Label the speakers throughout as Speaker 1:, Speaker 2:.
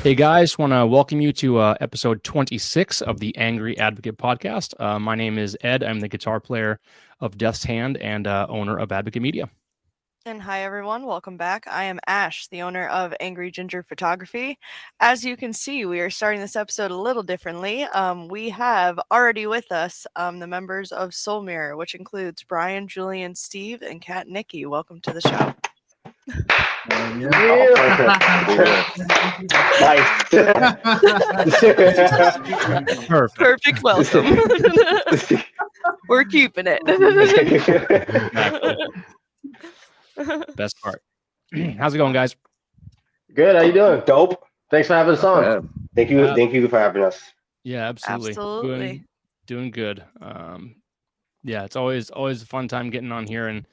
Speaker 1: Hey guys, want to welcome you to episode 26 of the Angry Advocate podcast. My name is Ed. I'm the guitar player of Death's Hand and owner of Advocate Media.
Speaker 2: And hi everyone, welcome back. I am Ash, the owner of Angry Ginger Photography. As you can see, we are starting this episode a little differently. We have already with us the members of Soul Mirror, which includes Brian, Julian, Steve, and Kat Nikki. Welcome to the show.
Speaker 1: Perfect.
Speaker 2: Perfect welcome. We're keeping it.
Speaker 1: Best part. How's it going, guys?
Speaker 3: Good. How you doing? Dope. Thanks for having us on.
Speaker 4: Thank you for having us.
Speaker 1: Yeah, absolutely.
Speaker 2: Absolutely.
Speaker 1: Doing good. Yeah, it's always a fun time getting on here and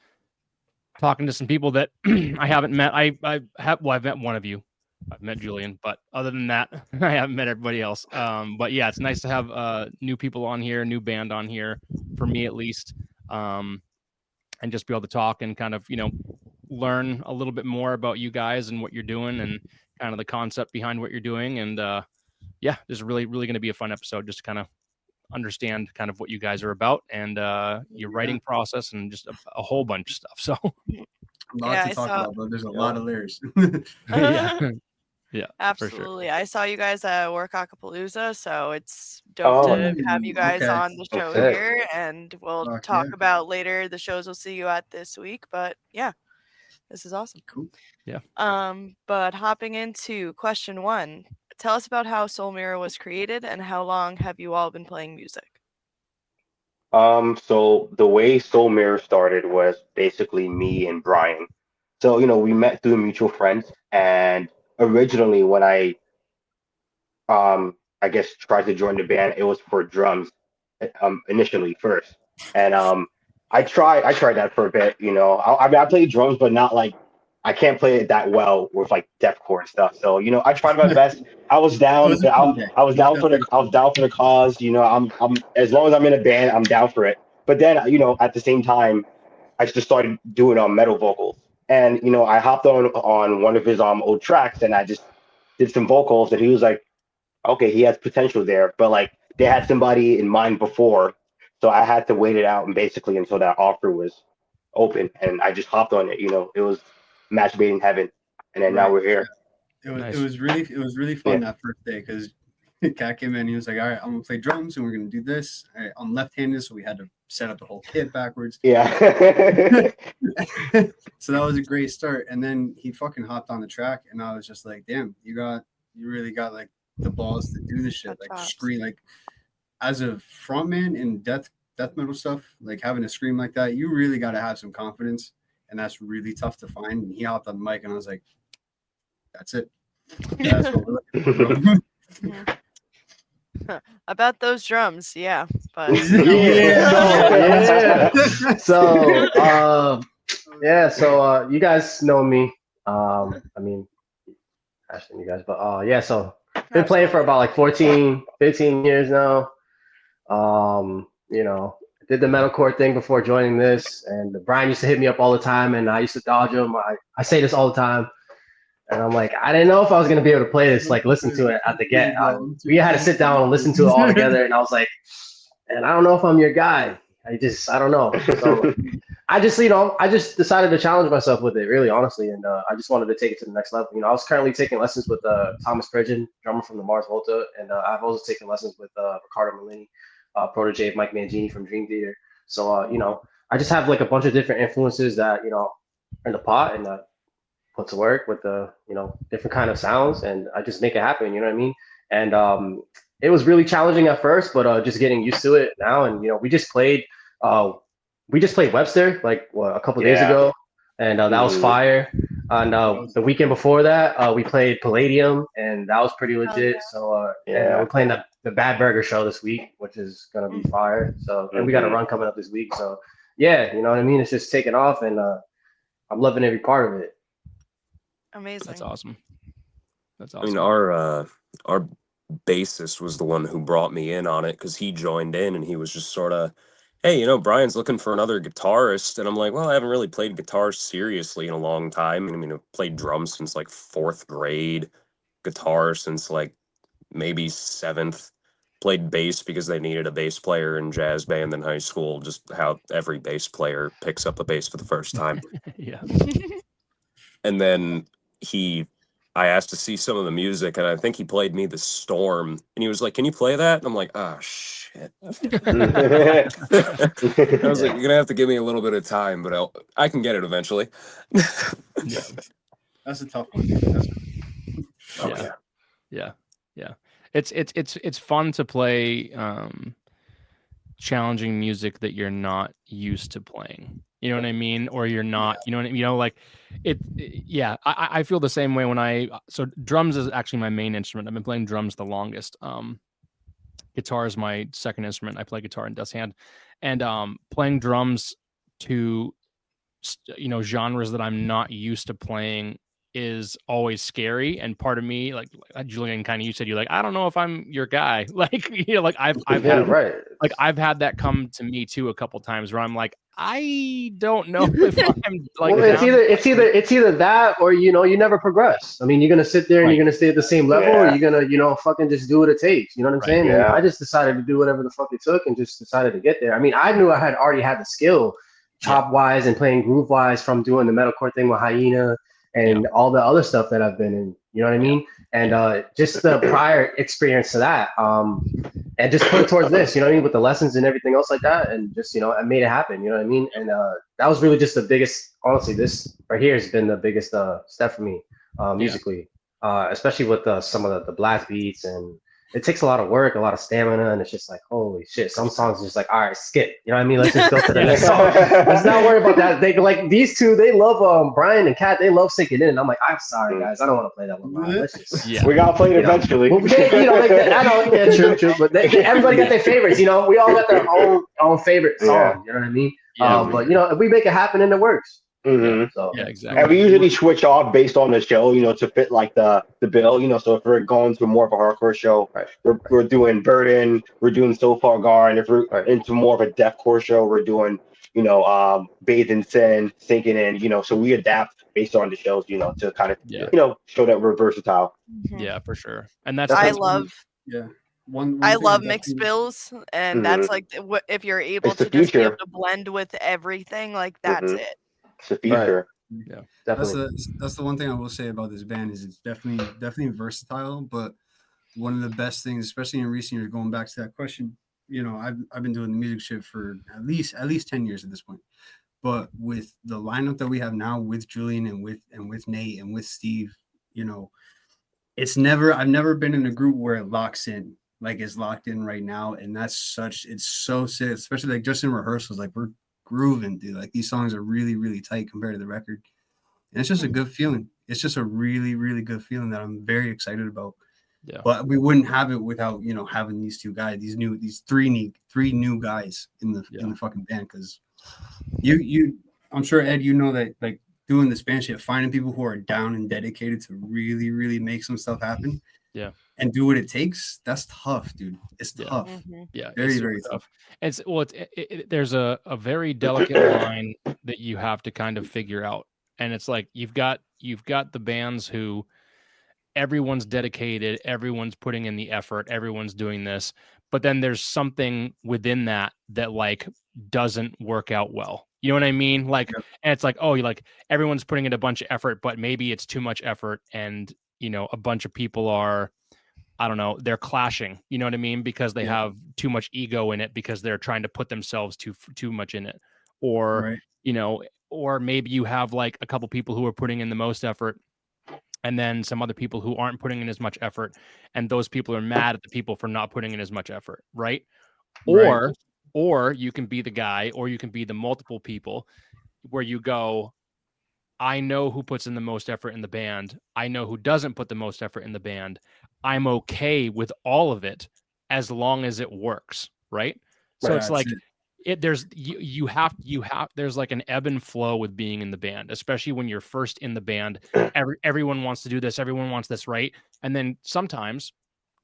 Speaker 1: talking to some people that I haven't met. I've met one of you. I've met Julian, but other than that, I haven't met everybody else. But yeah, it's nice to have new people on here, new band on here, for me at least, and just be able to talk and kind of, learn a little bit more about you guys and what you're doing and kind of the concept behind what you're doing. And yeah, this is really going to be a fun episode just to kind of understand kind of what you guys are about and your writing process and just a whole bunch of stuff. So
Speaker 5: lots to talk about, but there's a lot of layers.
Speaker 1: Yeah,
Speaker 2: absolutely.
Speaker 1: Sure.
Speaker 2: I saw you guys at Work Acapalooza, so it's dope to have you guys on the show here, and we'll talk about later the shows we'll see you at this week. But yeah, this is awesome.
Speaker 5: Cool.
Speaker 1: Yeah.
Speaker 2: But hopping into question one, tell us about how Soul Mirror was created and how long have you all been playing music?
Speaker 4: So the way Soul Mirror started was basically me and Brian. So, we met through mutual friends, and originally when I guess tried to join the band, it was for drums, initially first. And I tried that for a bit, I played drums, but not like, I can't play it that well with like deathcore and stuff. So, I tried my best. I was down. I was down for the cause. I'm as long as I'm in a band, I'm down for it. But then, at the same time, I just started doing metal vocals, and I hopped on one of his old tracks, and I just did some vocals, and he was like, okay, he has potential there, but like they had somebody in mind before, so I had to wait it out and basically until that offer was open, and I just hopped on it. It was match made in heaven, and then now we're here.
Speaker 5: It was really fun that first day because Kat came in. He was like, "All right, I'm gonna play drums and we're gonna do this." I'm left-handed, so we had to set up the whole kit backwards.
Speaker 4: Yeah.
Speaker 5: So that was a great start, and then he fucking hopped on the track, and I was just like, "Damn, you really got like the balls to do this shit, like scream, like as a frontman in death metal stuff, like having a scream like that, you really got to have some confidence." And that's really tough to find. And he hopped on the mic, and I was like, "That's it. That's what we're looking
Speaker 2: for." About those drums, yeah. But
Speaker 3: So you guys know me. I mean, Ashton, you guys, but yeah. So been playing for about like 14, 15 years now. Did the metalcore thing before joining this, and Brian used to hit me up all the time, and I used to dodge him. I say this all the time, and I'm like, I didn't know if I was gonna be able to play this, like listen to it at the get. We had to sit down and listen to it all together, and I was like, and I don't know if I'm your guy. I don't know. So I just decided to challenge myself with it, really, honestly, and I just wanted to take it to the next level. I was currently taking lessons with Thomas Pridgeon, drummer from the Mars Volta, and I've also taken lessons with Ricardo Merlini, protege of Mike Mangini from Dream Theater. So, I just have like a bunch of different influences that, are in the pot and put to work with the, different kind of sounds, and I just make it happen, you know what I mean? And it was really challenging at first, but just getting used to it now. And, we just played Webster like a couple days ago, and that was fire. And the weekend before that, we played Palladium, and that was pretty legit. So we're playing the Bad Burger show this week, which is gonna be fire. So and we got a run coming up this week. So yeah, you know what I mean. It's just taking off, and I'm loving every part of it.
Speaker 2: Amazing.
Speaker 1: That's awesome.
Speaker 6: I mean, our bassist was the one who brought me in on it because he joined in and he was just sort of, hey, Brian's looking for another guitarist. And I'm like, well, I haven't really played guitar seriously in a long time. I mean, I've played drums since like 4th grade. guitar since like maybe 7th. Played bass because they needed a bass player in jazz band in high school, just how every bass player picks up a bass for the first time.
Speaker 1: Yeah.
Speaker 6: And then I asked to see some of the music, and I think he played me The Storm, and he was like, "Can you play that?" And I'm like, "Oh shit." I was like, "You're gonna have to give me a little bit of time, but I can get it eventually."
Speaker 1: Yeah.
Speaker 5: That's a tough one. That's,
Speaker 1: Yeah. It's fun to play challenging music that you're not used to playing. You know what I mean? Or you're not, you know what I mean? You know, like yeah, I feel the same way so drums is actually my main instrument. I've been playing drums the longest. Guitar is my second instrument. I play guitar in Death's Hand, and playing drums to, you know, genres that I'm not used to playing is always scary. And part of me, like Julian, kind of, you said, you're like, I don't know if I'm your guy. Like, you know, like I've had
Speaker 3: right.
Speaker 1: Like I've had that come to me too a couple times where I'm like, I don't know if I'm like.
Speaker 3: Well, it's either that or, you know, you never progress. I mean, you're gonna sit there and you're gonna stay at the same level, or you're gonna, you know, fucking just do what it takes. You know what I'm saying?
Speaker 4: Yeah.
Speaker 3: And I just decided to do whatever the fuck it took and just decided to get there. I mean, I knew I had already had the skill, chop wise and playing groove wise, from doing the metalcore thing with Hyena and all the other stuff that I've been in. You know what I mean? And just the prior experience to that, and just put it towards this, you know what I mean, with the lessons and everything else like that, and just, you know, I made it happen. You know what I mean? And that was really just the biggest. Honestly, this right here has been the biggest step for me musically, especially with some of the blast beats, and it takes a lot of work, a lot of stamina, and it's just like, holy shit. Some songs are just like, all right, skip. You know what I mean? Let's just go to the next song. Let's not worry about that. They like these two. They love Brian and Kat. They love sinking in. And I'm like, I'm sorry guys, I don't want to play that one live. Let's just,
Speaker 4: we gotta play it eventually.
Speaker 3: Well, you know, I know, yeah, true. But everybody got their favorites. You know, we all got their own favorite song. You know what I mean? But you know, if we make it happen, and it works.
Speaker 4: Mm-hmm.
Speaker 3: So,
Speaker 1: yeah, exactly.
Speaker 4: And we usually switch off based on the show, you know, to fit like the bill, you know. So if we're going to more of a hardcore show, we're doing Burden, we're doing So Far Gone. If we're into more of a deathcore show, we're doing, you know, Bathed in Sin, Sinking In, you know. So we adapt based on the shows, you know, to kind of, you know, show that we're versatile.
Speaker 1: Yeah, for sure. And that's
Speaker 2: I love mixed bills, and that's like if you're able to just be able to blend with everything, like that's it.
Speaker 4: It's the future.
Speaker 1: Yeah,
Speaker 5: definitely. That's the one thing I will say about this band is it's definitely versatile. But one of the best things, especially in recent years, going back to that question, you know, I've been doing the music shit for at least 10 years at this point. But with the lineup that we have now, with Julian and with Nate and with Steve, you know, I've never been in a group where it locks in, like it's locked in right now, and it's so sick, especially like just in rehearsals, like we're grooving, dude. Like these songs are really, really tight compared to the record, and it's just a good feeling. It's just a really, really good feeling that I'm very excited about. Yeah. But we wouldn't have it without, you know, having these two guys, these three new guys in the fucking band. Because I'm sure, Ed, you know that, like, doing this band shit, finding people who are down and dedicated to really, really make some stuff happen.
Speaker 1: Yeah.
Speaker 5: And do what it takes. That's tough, dude. It's tough.
Speaker 1: Mm-hmm. Yeah.
Speaker 5: Very, very tough.
Speaker 1: There's a very delicate line that you have to kind of figure out. And it's like, you've got the bands who everyone's dedicated, everyone's putting in the effort, everyone's doing this, but then there's something within that like doesn't work out well. You know what I mean? Like, and it's like, oh, you like everyone's putting in a bunch of effort, but maybe it's too much effort, and you know, a bunch of people are, I don't know, they're clashing. You know what I mean? Because they have too much ego in it, because they're trying to put themselves too much in it, or you know, or maybe you have like a couple people who are putting in the most effort, and then some other people who aren't putting in as much effort, and those people are mad at the people for not putting in as much effort, right? Or you can be the guy, or you can be the multiple people where you go, I know who puts in the most effort in the band. I know who doesn't put the most effort in the band. I'm okay with all of it as long as it works, right? So it's like there's like an ebb and flow with being in the band, especially when you're first in the band. Everyone wants to do this, everyone wants this, right? And then sometimes,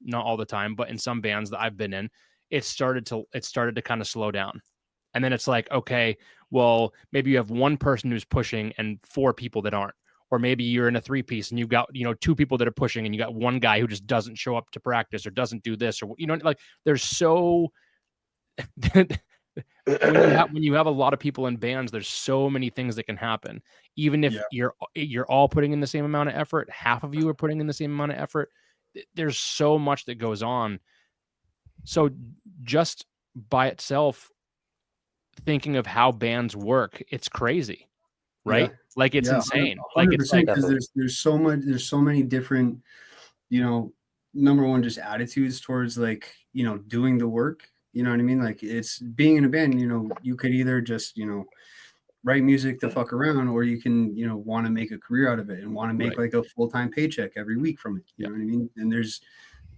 Speaker 1: not all the time, but in some bands that I've been in, it started to kind of slow down. And then it's like, okay, well, maybe you have one person who's pushing and 4 people that aren't, or maybe you're in a 3-piece and you've got, you know, 2 people that are pushing and you got one guy who just doesn't show up to practice or doesn't do this, or, you know, like there's so when you have a lot of people in bands, there's so many things that can happen. Even if you're all putting in the same amount of effort, half of you are putting in the same amount of effort. There's so much that goes on. So just by itself, thinking of how bands work, it's crazy, right? Like it's insane.
Speaker 5: 100%,
Speaker 1: like it's like
Speaker 5: because there's so many different, you know, number one, just attitudes towards like, you know, doing the work. You know what I mean? Like it's being in a band, you know, you could either just, you know, write music to fuck around, or you can, you know, want to make a career out of it and want to make like a full-time paycheck every week from it. You know what I mean? And there's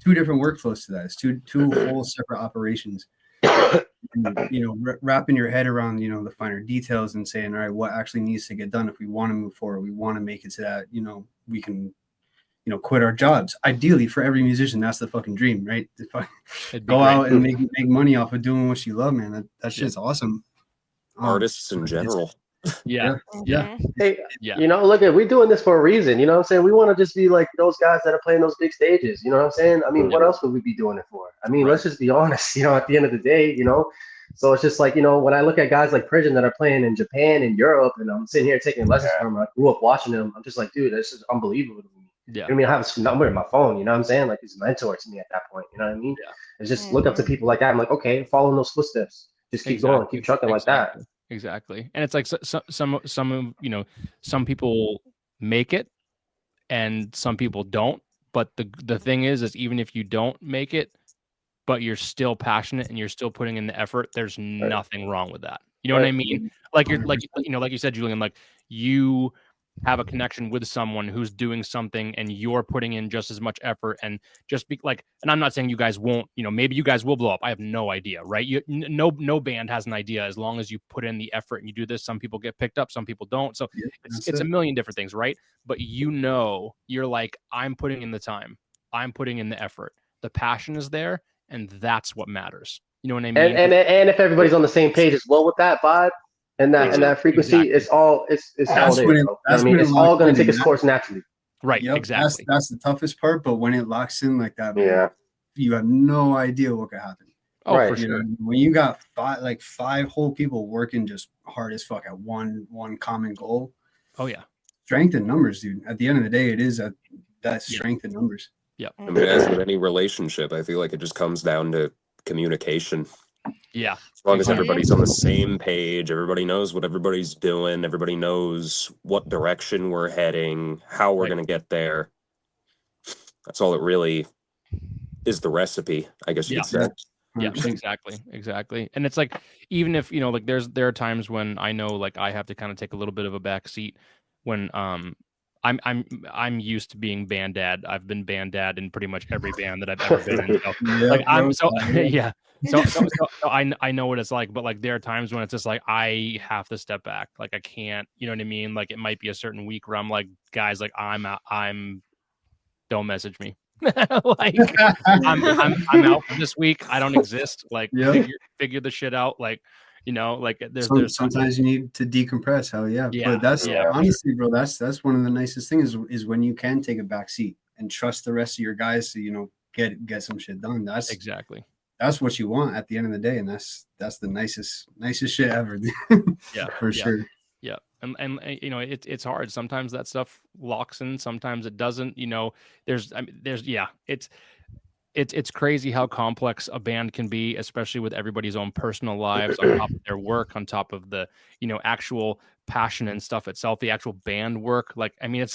Speaker 5: 2 different workflows to that. It's two whole separate operations. And, you know, wrapping your head around, you know, the finer details and saying, all right, what actually needs to get done if we want to move forward, we want to make it to that, you know, we can, you know, quit our jobs. Ideally, for every musician, that's the fucking dream, right? Go out and make money off of doing what you love, man. That shit's awesome.
Speaker 6: Artists in general.
Speaker 1: Yeah.
Speaker 3: Hey, you know, look, we're doing this for a reason. You know what I'm saying? We want to just be like those guys that are playing those big stages. You know what I'm saying? I mean, what else would we be doing it for? I mean, let's just be honest. You know, at the end of the day, you know. So it's just like, you know, when I look at guys like Prison that are playing in Japan and Europe, and I'm sitting here taking lessons from them, I grew up watching them. I'm just like, dude, this is unbelievable to me.
Speaker 1: Yeah.
Speaker 3: I mean, I have his number in my phone. You know what I'm saying? Like he's a mentor to me at that point. You know what I mean? It's just look up to people like that. I'm like, okay, follow in those footsteps. Just keep going, keep trucking like that.
Speaker 1: Exactly. And it's like some you know, some people make it and some people don't. But the thing is even if you don't make it, but you're still passionate and you're still putting in the effort, there's nothing wrong with that. You know what I mean? Like you're like, you know, like you said, Julian, like you have a connection with someone who's doing something and you're putting in just as much effort, and just be like, and I'm not saying you guys won't, you know, maybe you guys will blow up. I have no idea, right? No band has an idea as long as you put in the effort and you do this. Some people get picked up, some people don't. So it's a million different things, right? But you know, you're like, I'm putting in the time, I'm putting in the effort. The passion is there, and that's what matters. You know what I mean?
Speaker 3: And if everybody's on the same page as well with that vibe and that frequency, it's all it's all going to take its course naturally.
Speaker 1: Right. Exactly.
Speaker 5: That's the toughest part. But when it locks in like that, man, you have no idea what could happen.
Speaker 1: Oh, for sure.
Speaker 5: When you got 5 whole people working just hard as fuck at one common goal.
Speaker 1: Oh yeah.
Speaker 5: Strength in numbers, dude. At the end of the day, it is that strength in numbers.
Speaker 1: Yeah.
Speaker 6: I mean, as with any relationship, I feel like it just comes down to communication.
Speaker 1: Yeah.
Speaker 6: As long as everybody's on the same page, everybody knows what everybody's doing, everybody knows what direction we're heading, how we're going to get there. That's all it really is, the recipe, I guess you could say.
Speaker 1: Yeah, exactly. And it's like, even if, you know, like there are times when I know like I have to kind of take a little bit of a back seat when I'm used to being band dad. I've been band dad in pretty much every band that I've ever been in. So, So I know what it's like, but like there are times when it's just like I have to step back. Like I can't, you know what I mean? Like it might be a certain week where I'm like, guys, like I'm don't message me. Like I'm out for this week. I don't exist. Like figure the shit out. Like, you know, like there's
Speaker 5: sometimes you need to decompress. Hell yeah. But that's honestly, bro, that's one of the nicest things is when you can take a back seat and trust the rest of your guys to, you know, get some shit done. That's what you want at the end of the day, and that's the nicest shit ever. For sure.
Speaker 1: Yeah. And you know, it's hard. Sometimes that stuff locks in, sometimes it doesn't. You know, it's crazy how complex a band can be, especially with everybody's own personal lives on top of their work, on top of the, you know, actual passion and stuff itself, the actual band work. Like, I mean,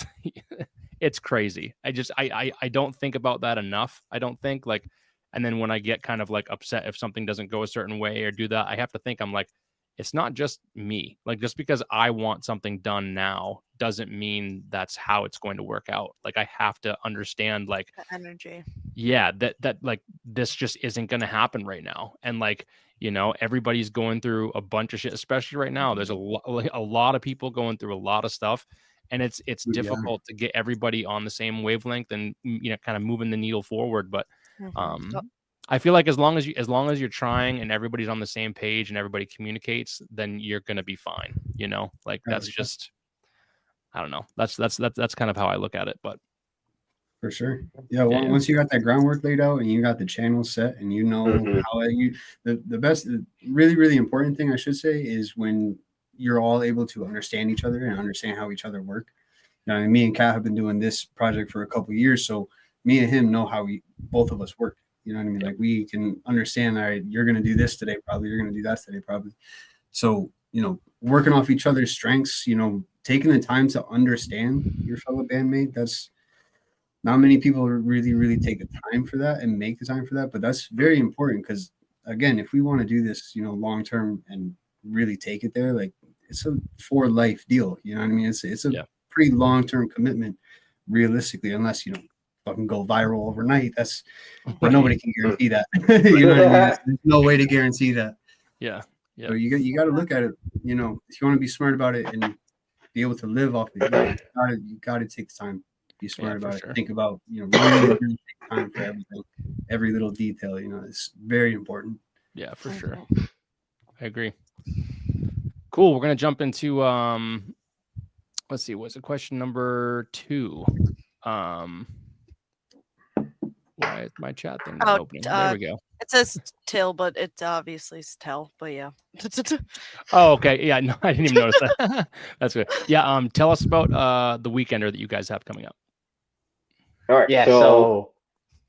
Speaker 1: it's crazy. I don't think about that enough. I don't think, like, and then when I get kind of like upset if something doesn't go a certain way or do that, I have to think, I'm like, it's not just me. Like, just because I want something done now doesn't mean that's how it's going to work out. Like, I have to understand, like,
Speaker 2: the energy.
Speaker 1: Yeah, that like this just isn't going to happen right now. And like, you know, everybody's going through a bunch of shit, especially right now. There's a lot of people going through a lot of stuff, and it's difficult to get everybody on the same wavelength and, you know, kind of moving the needle forward. But I feel like as long as you're trying and everybody's on the same page and everybody communicates, then you're gonna be fine. You know, like that's just I don't know. That's kind of how I look at it. But
Speaker 5: For sure. Yeah,
Speaker 1: Yeah, yeah.
Speaker 5: once you got that groundwork laid out and you got the channel set and you know
Speaker 4: Mhm.
Speaker 5: how the best, really, really important thing I should say is when you're all able to understand each other and understand how each other work. You know, me and Kat have been doing this project for a couple of years, so me and him know how both of us work. You know what I mean? Like we can understand, all right, you're gonna do this today, probably. You're gonna do that today, probably. So, you know, working off each other's strengths, you know, taking the time to understand your fellow bandmate, that's not many people really, really take the time for that and make the time for that. But that's very important because, again, if we want to do this, you know, long term and really take it there, like it's a for life deal. You know what I mean? It's a
Speaker 1: Yeah.
Speaker 5: pretty long term commitment, realistically, unless you know fucking go viral overnight. That's but nobody can guarantee that. You know what I mean? There's no way to guarantee that.
Speaker 1: Yeah. Yeah.
Speaker 5: So you got to look at it. You know, if you want to be smart about it and be able to live off it, you got to take the time. Be smart
Speaker 1: for
Speaker 5: about
Speaker 1: sure.
Speaker 5: it. Think about, you know, really, really take time for everything, every little detail. You know, it's very important.
Speaker 1: Yeah, for sure. I agree. Cool. We're gonna jump into let's see, what's it question number 2? Why is my chat thing not opening? There we go.
Speaker 2: It says Till, but it obviously is Tell. But yeah.
Speaker 1: Oh, okay. Yeah, no, I didn't even notice that. That's good. Yeah. Tell us about the weekender that you guys have coming up.
Speaker 4: All right.
Speaker 3: Yeah.
Speaker 4: So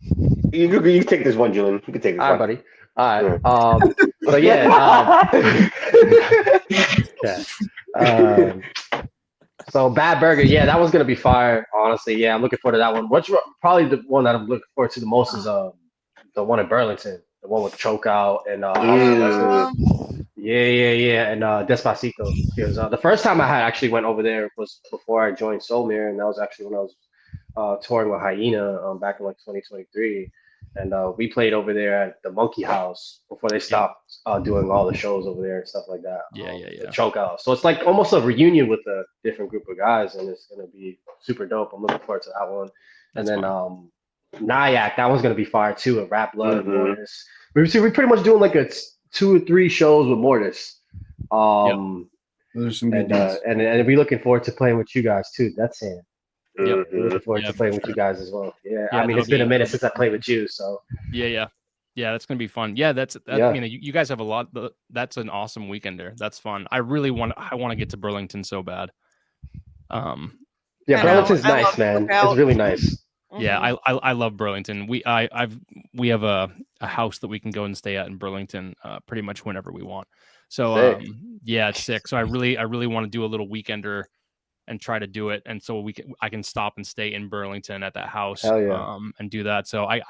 Speaker 3: So,
Speaker 4: you can take this one, Julian. You can take this
Speaker 3: all right,
Speaker 4: one.
Speaker 3: buddy. All right. So yeah. Okay. So Bad Burger, yeah, that one's gonna be fire. Honestly, yeah, I'm looking forward to that one. What's probably the one that I'm looking forward to the most is the one in Burlington, the one with Choke Out and yeah, and Despacito. Because the first time I had actually went over there was before I joined Soulmere, and that was actually when I was touring with Hyena back in like 2023, and we played over there at the Monkey House before they stopped doing all the shows over there and stuff like that. The Choke Out. So it's like almost a reunion with a different group of guys, and it's gonna be super dope. I'm looking forward to that one. And then Nyack, that one's gonna be fire too. A Rap Blood and Mortis. We're pretty much doing like a 2 or 3 shows with Mortis.
Speaker 5: Those are some good
Speaker 3: and we're looking forward to playing with you guys too. That's it.
Speaker 1: Yep.
Speaker 3: We're looking forward to playing with you guys as well. Yeah, I mean it's been a minute since I played with you, so
Speaker 1: yeah, that's gonna be fun. Yeah, I mean, you guys have a lot. That's an awesome weekender. That's fun. I want to get to Burlington so bad.
Speaker 3: Yeah, Burlington's nice, man. It's really nice.
Speaker 1: Yeah, I love Burlington. We have a house that we can go and stay at in Burlington pretty much whenever we want. So yeah, it's sick. So I really want to do a little weekender and try to do it, and so I can stop and stay in Burlington at that house.
Speaker 3: Hell yeah.
Speaker 1: And do that. So I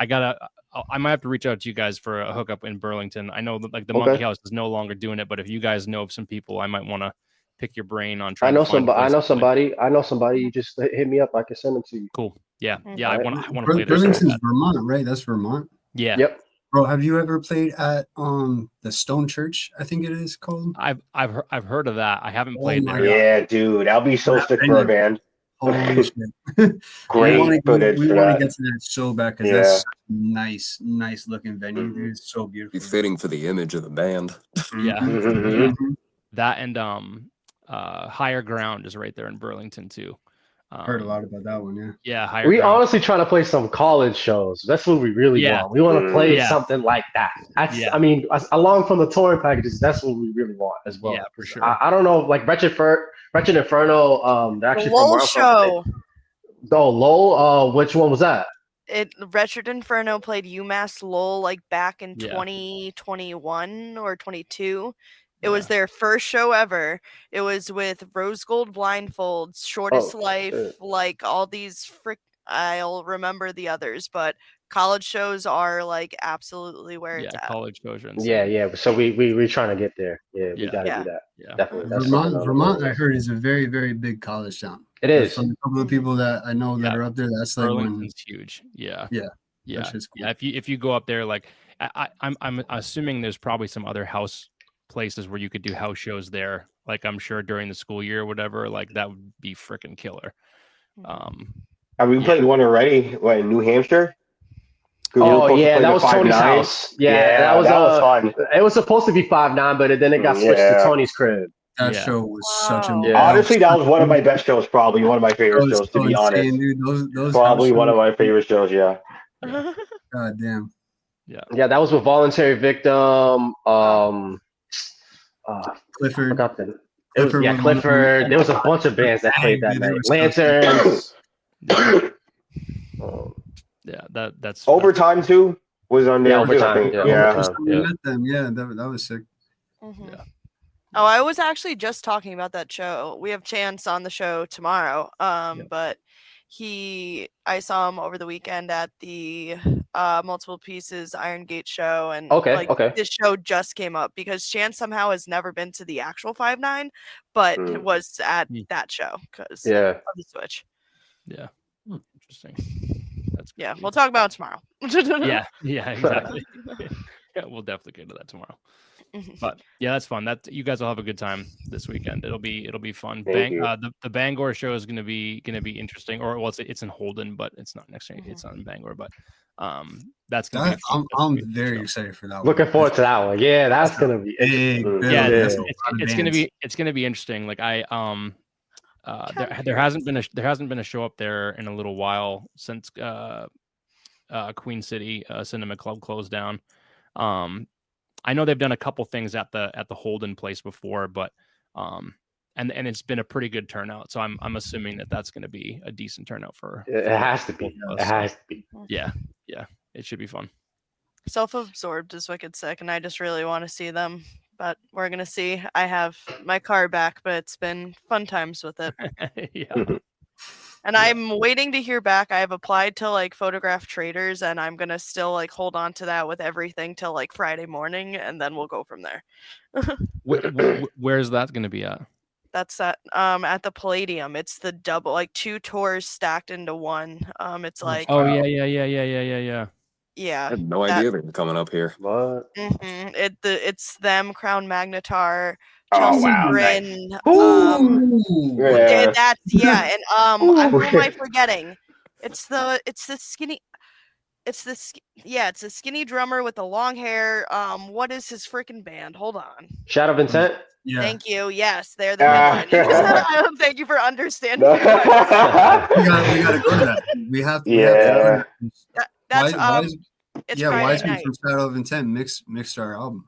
Speaker 1: might have to reach out to you guys for a hookup in Burlington. I know that like the Monkey House is no longer doing it, but if you guys know of some people, I might want to pick your brain on trying. I know
Speaker 3: somebody. You just hit me up. I can send them to you.
Speaker 1: Cool. Yeah. I want to play this.
Speaker 5: Burlington's Vermont, right? That's Vermont.
Speaker 1: Yeah.
Speaker 3: Yep.
Speaker 5: Bro, have you ever played at the Stone Church? I think it is called.
Speaker 1: I've heard of that. I haven't played there.
Speaker 4: Yeah, dude, that'll be so sick for a band.
Speaker 5: Holy shit!
Speaker 4: Great footage.
Speaker 5: We want to get to that so bad because that's nice looking venue, dude. It's so beautiful.
Speaker 6: Be fitting for the image of the band.
Speaker 1: Yeah.
Speaker 4: Mm-hmm.
Speaker 1: That and Higher Ground is right there in Burlington too.
Speaker 5: Heard a lot about that one,
Speaker 1: yeah.
Speaker 3: We honestly trying to play some college shows. That's what we really want. We want to play something like that. I mean, along from the touring packages, that's what we really want as well.
Speaker 1: Yeah, for sure.
Speaker 3: I don't know, like Wretched Inferno. They're actually
Speaker 2: Lowell
Speaker 3: from
Speaker 2: show.
Speaker 3: Lowell. Which one was that?
Speaker 2: Wretched Inferno played UMass Lowell like back in 2021 or 22. It was their first show ever. It was with Rose Gold Blindfolds, Shortest Life, like all these I'll remember the others, but college shows are like absolutely where it's at.
Speaker 1: College shows.
Speaker 3: Yeah. So we're trying to get there. Yeah, we gotta do that.
Speaker 1: Yeah,
Speaker 3: definitely.
Speaker 5: Vermont, I heard, is a very, very big college town.
Speaker 3: It is.
Speaker 5: From a couple of people that I know that are up there, that's like
Speaker 1: Burlington's huge. Yeah.
Speaker 5: Cool.
Speaker 1: Yeah. If you go up there, like I'm assuming there's probably some other house places where you could do house shows there, like I'm sure during the school year or whatever, like that would be freaking killer.
Speaker 4: Have we played one already? What, in New Hampshire?
Speaker 3: Oh yeah, that was Tony's house. Yeah, that was fun. It was supposed to be 5-9, but then it got switched to Tony's crib.
Speaker 5: That
Speaker 1: Yeah.
Speaker 5: show was such a
Speaker 2: Wow.
Speaker 3: Yeah.
Speaker 4: Honestly, that was one of my best shows. Probably one of my favorite
Speaker 5: That was
Speaker 4: shows, to
Speaker 5: so
Speaker 4: be honest.
Speaker 5: insane, dude. Those
Speaker 4: Probably
Speaker 5: house
Speaker 4: one of
Speaker 5: shows-
Speaker 4: my favorite shows. Yeah.
Speaker 5: God damn.
Speaker 3: Yeah, that was with Voluntary Victim. I
Speaker 5: Clifford.
Speaker 3: forgot the. It was
Speaker 5: Clifford
Speaker 3: yeah,
Speaker 5: was one of them.
Speaker 3: Clifford. There was a bunch of bands that played that
Speaker 5: They
Speaker 3: night.
Speaker 5: were so
Speaker 3: Lanterns.
Speaker 1: Yeah, that's
Speaker 4: Overtime too was on there.
Speaker 3: Yeah,
Speaker 4: too, I
Speaker 3: Overtime,
Speaker 4: think.
Speaker 3: yeah,
Speaker 4: Yeah.
Speaker 3: Overtime.
Speaker 5: First time we met them. Yeah, that was sick.
Speaker 2: Mhm.
Speaker 1: Yeah.
Speaker 2: Oh, I was actually just talking about that show. We have Chance on the show tomorrow. But I saw him over the weekend at the Multiple Pieces Iron Gate show, and
Speaker 3: Okay, okay.
Speaker 2: this show just came up because Chance somehow has never been to the actual 5-9, but
Speaker 4: Mm.
Speaker 2: was at
Speaker 1: Mm.
Speaker 2: that show because
Speaker 3: Yeah.
Speaker 2: of the Switch.
Speaker 1: Yeah. Interesting. That's
Speaker 2: Yeah,
Speaker 1: crazy.
Speaker 2: we'll talk about it tomorrow.
Speaker 1: Yeah, exactly. Yeah, we'll definitely get to that tomorrow.
Speaker 2: Mhm.
Speaker 1: But yeah, that's fun. That you guys will have a good time this weekend. It'll be fun.
Speaker 4: Thank you.
Speaker 1: The Bangor show is gonna be interesting. Or well, it's in Holden, but it's not next year. It's not in Bangor, but that's gonna be.
Speaker 5: I'm very excited for that one.
Speaker 3: Looking forward to that one. Yeah, that's gonna be
Speaker 5: Big
Speaker 3: interesting.
Speaker 5: bill.
Speaker 1: Yeah,
Speaker 5: That's
Speaker 3: yeah.
Speaker 5: a lot of
Speaker 1: it's gonna
Speaker 5: bands.
Speaker 1: be interesting. Like there hasn't been a show up there in a little while since Queen City Cinema Club closed down. I know they've done a couple things at the Holden place before, but and it's been a pretty good turnout. So I'm assuming that that's going to be a decent turnout for.
Speaker 3: It has to be.
Speaker 1: both of
Speaker 3: It
Speaker 1: us.
Speaker 3: has to be.
Speaker 1: Yeah, it should be fun.
Speaker 2: Self-absorbed is wicked sick, and I just really want to see them. But we're gonna see. I have my car back, but it's been fun times with it.
Speaker 1: Yeah,
Speaker 2: And I'm waiting to hear back. I have applied to like Photograph Traders, and I'm gonna still like hold on to that with everything till like Friday morning, and then we'll go from there.
Speaker 1: where's that going to be at?
Speaker 2: That's at the Palladium. It's the double, like 2 tours stacked into one. It's like
Speaker 1: Oh yeah.
Speaker 6: I
Speaker 2: yeah.
Speaker 6: had no idea they were coming up here.
Speaker 3: What?
Speaker 2: It's them, Crown Magnetar,
Speaker 4: Oh,
Speaker 2: Chelsea
Speaker 4: wow,
Speaker 2: Grin.
Speaker 5: Ooh.
Speaker 4: Yeah.
Speaker 2: And who am I forgetting? It's the skinny. It's a skinny drummer with the long hair. What is his freaking band? Hold on.
Speaker 3: Shadow of Intent?
Speaker 5: Yeah.
Speaker 2: Thank you. Yes, they're the headliners. Thank you for understanding.
Speaker 5: We gotta go to that. We have to.
Speaker 4: Yeah.
Speaker 2: That's
Speaker 5: why is
Speaker 2: it's
Speaker 5: why
Speaker 2: Friday
Speaker 5: is
Speaker 2: night.
Speaker 5: from Shadow of Intent mixed our album?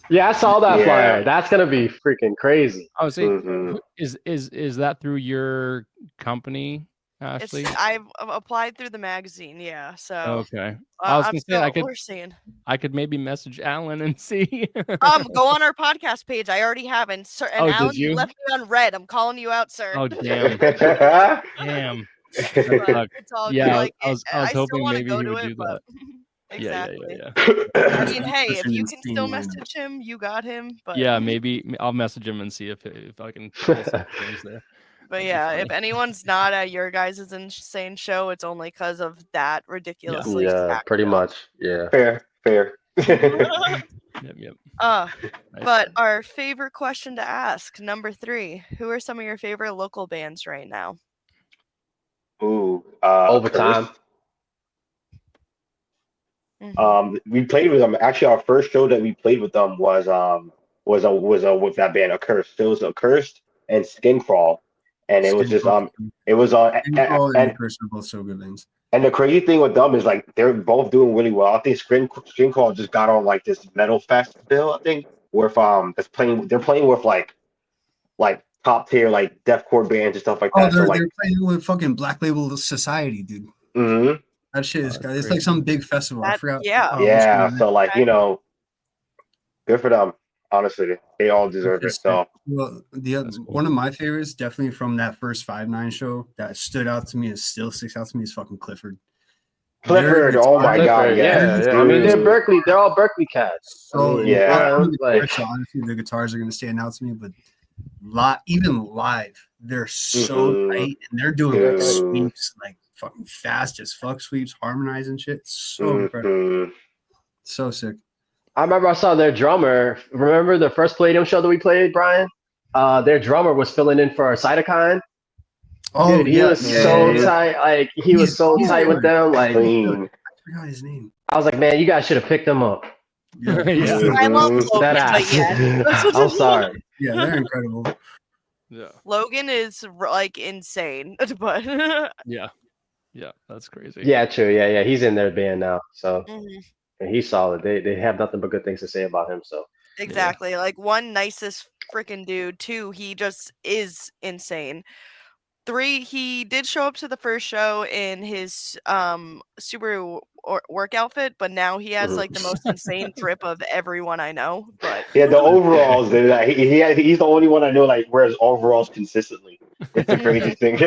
Speaker 3: Yeah, I saw that
Speaker 4: Yeah.
Speaker 3: flyer. That's gonna be freaking crazy.
Speaker 1: Oh, see,
Speaker 4: Mhm.
Speaker 1: is that through your company, Ashley?
Speaker 2: I've applied through the magazine. Yeah. So
Speaker 1: Okay. I was gonna say
Speaker 2: we're seeing.
Speaker 1: I could maybe message Alan and see.
Speaker 2: Go on our podcast page. I already have, and sir, and
Speaker 1: Oh, did
Speaker 2: Alan, you
Speaker 1: you?
Speaker 2: left me on red. I'm calling you out, sir.
Speaker 1: Oh damn, damn.
Speaker 2: But it's all
Speaker 1: Yeah,
Speaker 2: good. Like,
Speaker 1: I was
Speaker 2: still
Speaker 1: hoping
Speaker 2: wanna
Speaker 1: maybe
Speaker 2: go
Speaker 1: he
Speaker 2: to
Speaker 1: would
Speaker 2: it,
Speaker 1: do
Speaker 2: but-
Speaker 1: Yeah,
Speaker 2: exactly.
Speaker 1: yeah.
Speaker 2: I mean, hey,
Speaker 5: That's
Speaker 2: if
Speaker 5: an
Speaker 2: you can
Speaker 5: insane
Speaker 2: still
Speaker 5: lineup.
Speaker 2: message him, you got him. But
Speaker 1: Yeah, maybe I'll message him and see if I can pull some strings there.
Speaker 2: But
Speaker 1: That'd be
Speaker 2: yeah, if
Speaker 1: funny.
Speaker 2: anyone's not at your guys' insane show, it's only because of that ridiculously.
Speaker 3: Yeah,
Speaker 2: stacked
Speaker 3: pretty
Speaker 2: show.
Speaker 3: much. Yeah.
Speaker 4: Fair.
Speaker 1: Yep.
Speaker 2: Nice.
Speaker 1: Nice.
Speaker 2: Our favorite question to ask, number 3: who are some of your favorite local bands right now?
Speaker 4: Ooh.
Speaker 3: Overtime.
Speaker 4: Cursed.
Speaker 2: Mhm.
Speaker 4: We played with them. Actually, our first show that we played with them was with that band Accursed. It was Accursed and Skin Crawl, and it was just it was
Speaker 5: and Curse are both so good bands.
Speaker 4: and the crazy thing with them is like they're both doing really well. I think Skin Crawl just got on like this metal fest bill. I think with they're playing with like top tier like deathcore bands and stuff like
Speaker 5: Oh,
Speaker 4: that. So like,
Speaker 5: they're playing with fucking Black Label Society, dude.
Speaker 4: mhm.
Speaker 5: That shit is.
Speaker 1: That's
Speaker 5: It's
Speaker 1: crazy.
Speaker 5: like some big festival. I
Speaker 2: That-
Speaker 5: forgot.
Speaker 2: yeah.
Speaker 5: what's
Speaker 4: Yeah,
Speaker 5: the name.
Speaker 4: so like good for them. Honestly, they all deserve it. So
Speaker 5: Well,
Speaker 1: That's cool.
Speaker 5: one of my favorites, definitely from that first 5-9 show, that stood out to me and still sticks out to me is fucking Clifford.
Speaker 4: Clifford,
Speaker 5: Their
Speaker 4: oh my
Speaker 5: guitar-
Speaker 4: god,
Speaker 3: Clifford,
Speaker 4: yeah.
Speaker 3: I mean, they're Berkeley. They're all Berkeley cats.
Speaker 5: So
Speaker 3: I mean,
Speaker 4: Yeah.
Speaker 5: so honestly, the guitars are gonna stand out to me, but even live, they're so
Speaker 4: Mhm.
Speaker 5: tight and they're doing like
Speaker 4: Dude.
Speaker 5: sweeps, like fucking fast as fuck sweeps, harmonizing shit. So incredible,
Speaker 4: Mhm.
Speaker 5: so sick.
Speaker 3: I remember I saw their drummer. Remember the first Palladium show that we played, Brian? Their drummer was filling in for Cytokine.
Speaker 5: Oh,
Speaker 3: Dude, he was so tight. Like he was so
Speaker 5: He's
Speaker 3: tight with them. Like
Speaker 4: Clean.
Speaker 5: I forgot his name.
Speaker 3: I was like, man, you guys should have picked them up.
Speaker 5: Yeah.
Speaker 1: Yeah.
Speaker 2: I love
Speaker 4: Mhm.
Speaker 2: Logan,
Speaker 3: That
Speaker 2: but
Speaker 3: ass.
Speaker 2: yeah.
Speaker 3: I'm sorry.
Speaker 5: Yeah, they're incredible.
Speaker 1: Yeah.
Speaker 2: Logan is like insane, but
Speaker 1: Yeah. Yeah. That's crazy.
Speaker 3: Yeah, true. Yeah. He's in their band now, so
Speaker 2: Mhm.
Speaker 3: and he's solid. They have nothing but good things to say about him. So
Speaker 2: Exactly. Like one, nicest freaking dude. Two, he just is insane. Three, he did show up to the first show in his Subaru work outfit, but now he has like the most insane drip of everyone I know. But
Speaker 4: Yeah, the overalls. He's the only one I know like wears overalls consistently. It's the crazy thing.